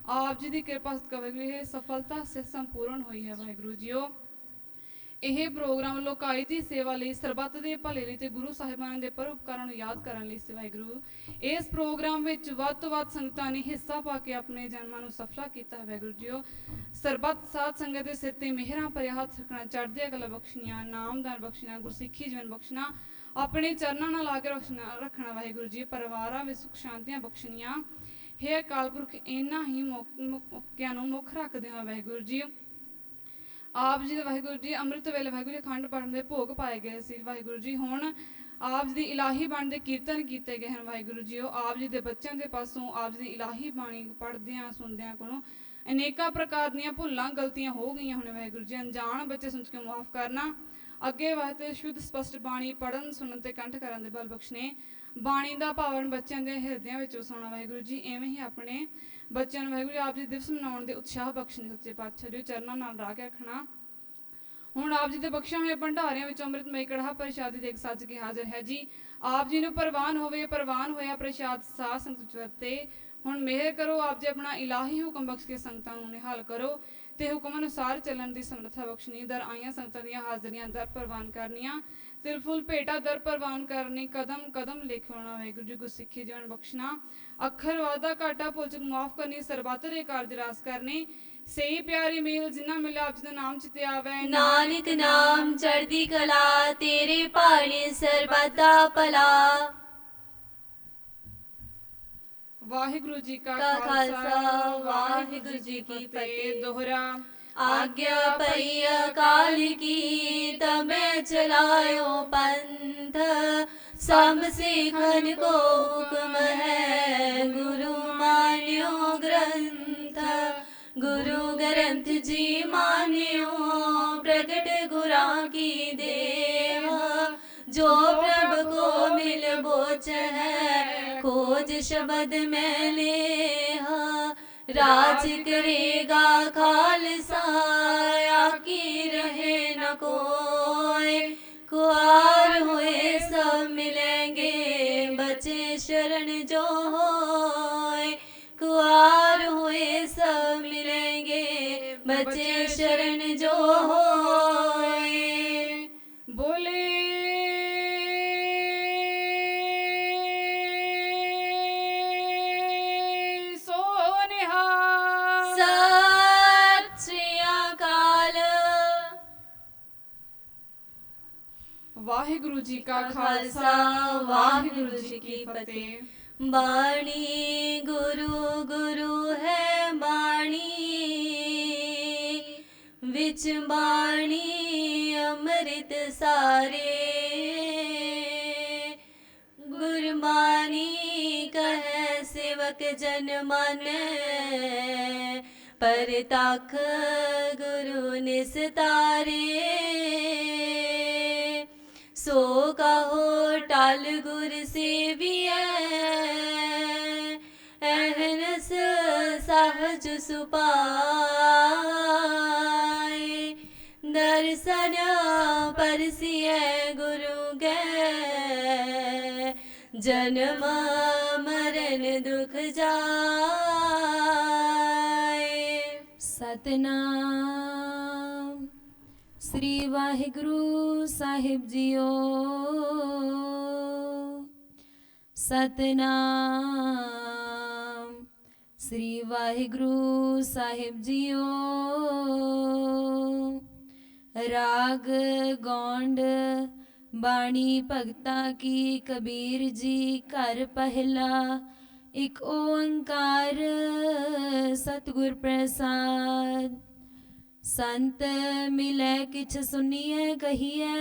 ਆਪ ਜੀ ਦੀ ਕਿਰਪਾ ਸਦਕਾ ਵਾਹਿਗੁਰੂ ਇਹ ਸਫਲਤਾ ਸੇ ਸੰਪੂਰਨ ਹੋਈ ਹੈ। ਵਾਹਿਗੁਰੂ ਜੀਓ ਇਹ ਪ੍ਰੋਗਰਾਮ ਲੋਕਾਈ ਦੀ ਸੇਵਾ ਲਈ, ਸਰਬੱਤ ਦੇ ਭਲੇ ਲਈ ਤੇ ਗੁਰੂ ਸਾਹਿਬਾਨਾਂ ਦੇ ਪਰਉਪਕਾਰਾਂ ਨੂੰ ਯਾਦ ਕਰਨ ਲਈ ਸੀ। ਵਾਹਿਗੁਰੂ ਇਸ ਪ੍ਰੋਗਰਾਮ ਵਿੱਚ ਵੱਧ ਤੋਂ ਵੱਧ ਸੰਗਤਾਂ ਨੇ ਹਿੱਸਾ ਪਾ ਕੇ ਆਪਣੇ ਜਨਮਾਂ ਨੂੰ ਸਫਲਾ ਕੀਤਾ ਹੈ। ਵਾਹਿਗੁਰੂ ਜੀਓ ਸਰਬੱਤ ਸਾਧ ਸੰਗਤ ਦੇ ਸਿਰ ਤੇ ਮਿਹਰਾਂ ਭਰਿਆ ਹੱਥ ਰੱਖਣਾ, ਚੜ੍ਹਦੀਆਂ ਕਲਾ ਬਖਸ਼ਣੀਆਂ, ਨਾਮਦਾਨ ਬਖਸ਼ਣਾ, ਗੁਰਸਿੱਖੀ ਜੀਵਨ ਬਖਸ਼ਣਾ, ਆਪਣੇ ਚਰਨਾਂ ਨਾਲ ਲਾ ਕੇ ਰੱਖਣਾ। ਵਾਹਿਗੁਰੂ ਜੀ ਪਰਿਵਾਰਾਂ ਵਿੱਚ ਸੁਖ ਸ਼ਾਂਤੀਆਂ ਬਖਸ਼ਣੀਆਂ। ਹੈ ਅਕਾਲ ਪੁਰਖ ਇਹਨਾਂ ਹੀ ਮੌਕਿਆਂ ਨੂੰ ਮੁੱਖ ਰੱਖਦੇ ਹਾਂ। ਵਾਹਿਗੁਰੂ ਜੀ ਆਪ ਜੀ ਦੇ ਵਾਹਿਗੁਰੂ ਜੀ ਅੰਮ੍ਰਿਤ ਵੇਲੇ ਵਾਹਿਗੁਰੂ ਜੀ ਅਖੰਡ ਪਾਠ ਦੇ ਭੋਗ ਪਾਏ ਗਏ ਸੀ। ਵਾਹਿਗੁਰੂ ਜੀ ਹੁਣ ਆਪ ਜੀ ਦੀ ਇਲਾਹੀ ਬਾਣੀ ਦੇ ਕੀਰਤਨ ਕੀਤੇ ਗਏ ਹਨ। ਵਾਹਿਗੁਰੂ ਜੀ ਉਹ ਆਪ ਜੀ ਦੇ ਬੱਚਿਆਂ ਦੇ ਪਾਸੋਂ ਆਪ ਜੀ ਦੀ ਇਲਾਹੀ ਬਾਣੀ ਪੜ੍ਹਦਿਆਂ ਸੁਣਦਿਆਂ ਕੋਲੋਂ ਅਨੇਕਾਂ ਪ੍ਰਕਾਰ ਦੀਆਂ ਭੁੱਲਾਂ ਗਲਤੀਆਂ ਹੋ ਗਈਆਂ ਹੁਣ। ਵਾਹਿਗੁਰੂ ਜੀ ਅਣਜਾਣ ਬੱਚੇ ਸਮਝ ਕੇ ਮਾਫ ਕਰਨਾ, ਅੱਗੇ ਵਾਸਤੇ ਸ਼ੁੱਧ ਸਪਸ਼ਟ ਬਾਣੀ ਪੜ੍ਹਨ ਸੁਣਨ ਤੇ ਕੰਠ ਕਰਨ ਦੇ ਬਲ ਬਖਸ਼ਣੇ, ਬਾਣੀ ਦਾ ਭਾਵਨ ਬੱਚਿਆਂ ਦੇ ਹਿਰਦਿਆਂ ਵਿੱਚ ਵਸਾਉਣਾ। ਵਾਹਿਗੁਰੂ ਜੀ ਐਵੇਂ ਹੀ ਆਪਣੇ ਬੱਚਿਆਂ ਨੂੰ ਵਾਹਿਗੁਰੂ ਆਪ ਜੀ ਦਿਵਸ ਮਨਾਉਣ ਦੇ ਉਤਸ਼ਾਹ ਬਖਸ਼ਣੇ। ਸੱਚੇ ਪਾਤਸ਼ਾਹ ਜੀ ਚਰਨਾਂ ਨਾਲ ਲਾ ਕੇ ਰੱਖਣਾ। ਹੁਣ ਆਪ ਜੀ ਦੇ ਬਖਸ਼ਿਆ ਹੋਏ ਭੰਡਾਰਿਆਂ ਵਿੱਚ ਅੰਮ੍ਰਿਤਮਈ ਕੜਾਹ ਪ੍ਰਸ਼ਾਦ ਦੇਖ ਸੱਜ ਕੇ ਹਾਜ਼ਰ ਹੈ ਜੀ। ਆਪ ਜੀ ਨੂੰ ਪ੍ਰਵਾਨ ਹੋਇਆ ਪ੍ਰਸ਼ਾਦ ਸਾਧ ਸੰਗਤ ਵਰਤੇ। ਹੁਣ ਮਿਹਰ ਕਰੋ ਆਪ ਜੀ ਆਪਣਾ ਇਲਾਹੀ ਹੁਕਮ ਬਖਸ਼ ਕੇ ਸੰਗਤਾਂ ਨੂੰ ਨਿਹਾਲ ਕਰੋ ਤੇ ਹੁਕਮ ਅਨੁਸਾਰ ਚੱਲਣ ਦੀ ਸਮਰੱਥਾ ਬਖਸ਼ਣੀ। ਦਰ ਆਈਆਂ ਸੰਗਤਾਂ ਦੀਆਂ ਹਾਜ਼ਰੀਆਂ ਦਰ ਪ੍ਰਵਾਨ ਕਰਨੀਆਂ, ਤਿਲ ਫੁੱਲ ਭੇਟਾ ਦਰ ਪ੍ਰਵਾਨ ਕਰਨੀ, ਕਦਮ ਕਦਮ ਲਿਖਾਉਣਾ। ਵਾਹਿਗੁਰੂ ਜੀ ਗੁਰਸਿੱਖੀ ਜੀਵਨ ਬਖਸ਼ਣਾ, ਅੱਖਰ ਵਾਧਾ ਘਾਟਾ ਭੁੱਲ ਚੁੱਕ ਮਾਫ ਕਰਨੀ, ਸਰਬੱਤ ਦੇ ਕਾਰਜ ਰਾਸ ਕਰਨੇ। ਸਹੀ ਪਿਆਰੀ ਮੇਲ ਜਿਨ੍ਹਾਂ ਮਿਲਿਆ ਆਪ ਜੀ ਦਾ ਨਾਮ ਚਿਤੇ ਆਵੇ, ਨਾਨਕ ਨਾਮ ਚੜ੍ਹਦੀ ਕਲਾ, ਤੇਰੇ ਭਾਣੇ ਸਰਬੱਤ ਦਾ ਭਲਾ। ਵਾਹਿਗੁਰੂ ਜੀ ਕਾ ਖਾਲਸਾ, ਵਾਹਿਗੁਰੂ ਜੀ ਕੀ ਫਤਿਹ। ਦੋਹਰਾ आज्ञा पई अकाल की, तबे चलायो पंथ, सब सिखन को हुक्म है, गुरु मान्यो ग्रंथ। गुरु ग्रंथ जी मान्यो, प्रगट गुरा की देह, जो प्रभ को मिल बोच है, खोज शब्द में लेह। राज करेगा खालसा, आकी रहे न कोई, कुआर हुए सब मिलेंगे, बचे शरण जो होए। कुआर हुए सब मिलेंगे, बचे शरण जो होए। बोले वाहिगुरु जी का खालसा, वाहिगुरु जी की फतेह। बाणी गुरु गुरु है बाणी, विच बाणी अमृत सारे। गुरबाणी कहे सेवक जन माने, पर तख गुरु निस्तारे। सो कहो टाल गुर सेवियै, अहनस सहज सुपाए। दर्शन परसिए गुरु गै, जन्म मरण दुख जाए। सतनाम श्री वाहिगुरु साहिब जीओ। सतनाम श्री वाहिगुरु साहिब जीओ। राग गौंड बाणी भगता की कबीर जी घर पहला एक ओंकार सतगुर प्रसाद। संत मिलै किछ सुनिए कहिए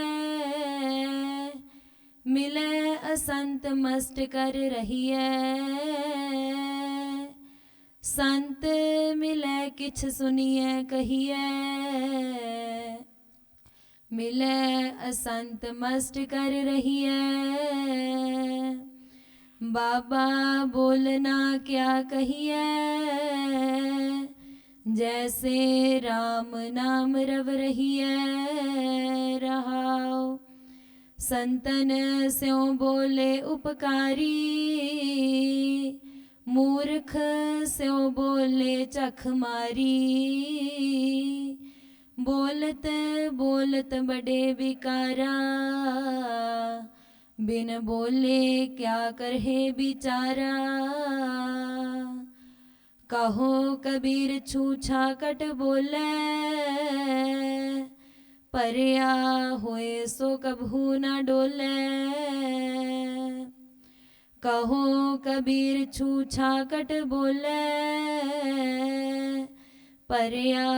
मिलै असंत मस्त कर रहिए। संत मिलै किछ सुनिए कहिए मिलै असंत मस्त कर रहिए। बाबा बोलना क्या कहिए जैसे राम नाम रव रहिए। रहाओ संतन स्यों बोले उपकारी मूर्ख स्यों बोले चख मारी। बोलत बोलत बड़े विकारा बिन बोले क्या करहे बिचारा। कहो कबीर छूछा कट बोले परया होए सो कभू न डोले। कहो कबीर छूछा कट बोले परया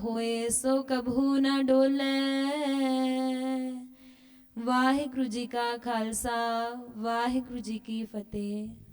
होए सो कभू न डोले। वाहिगुरु जी का खालसा वाहिगुरु जी की फतेह।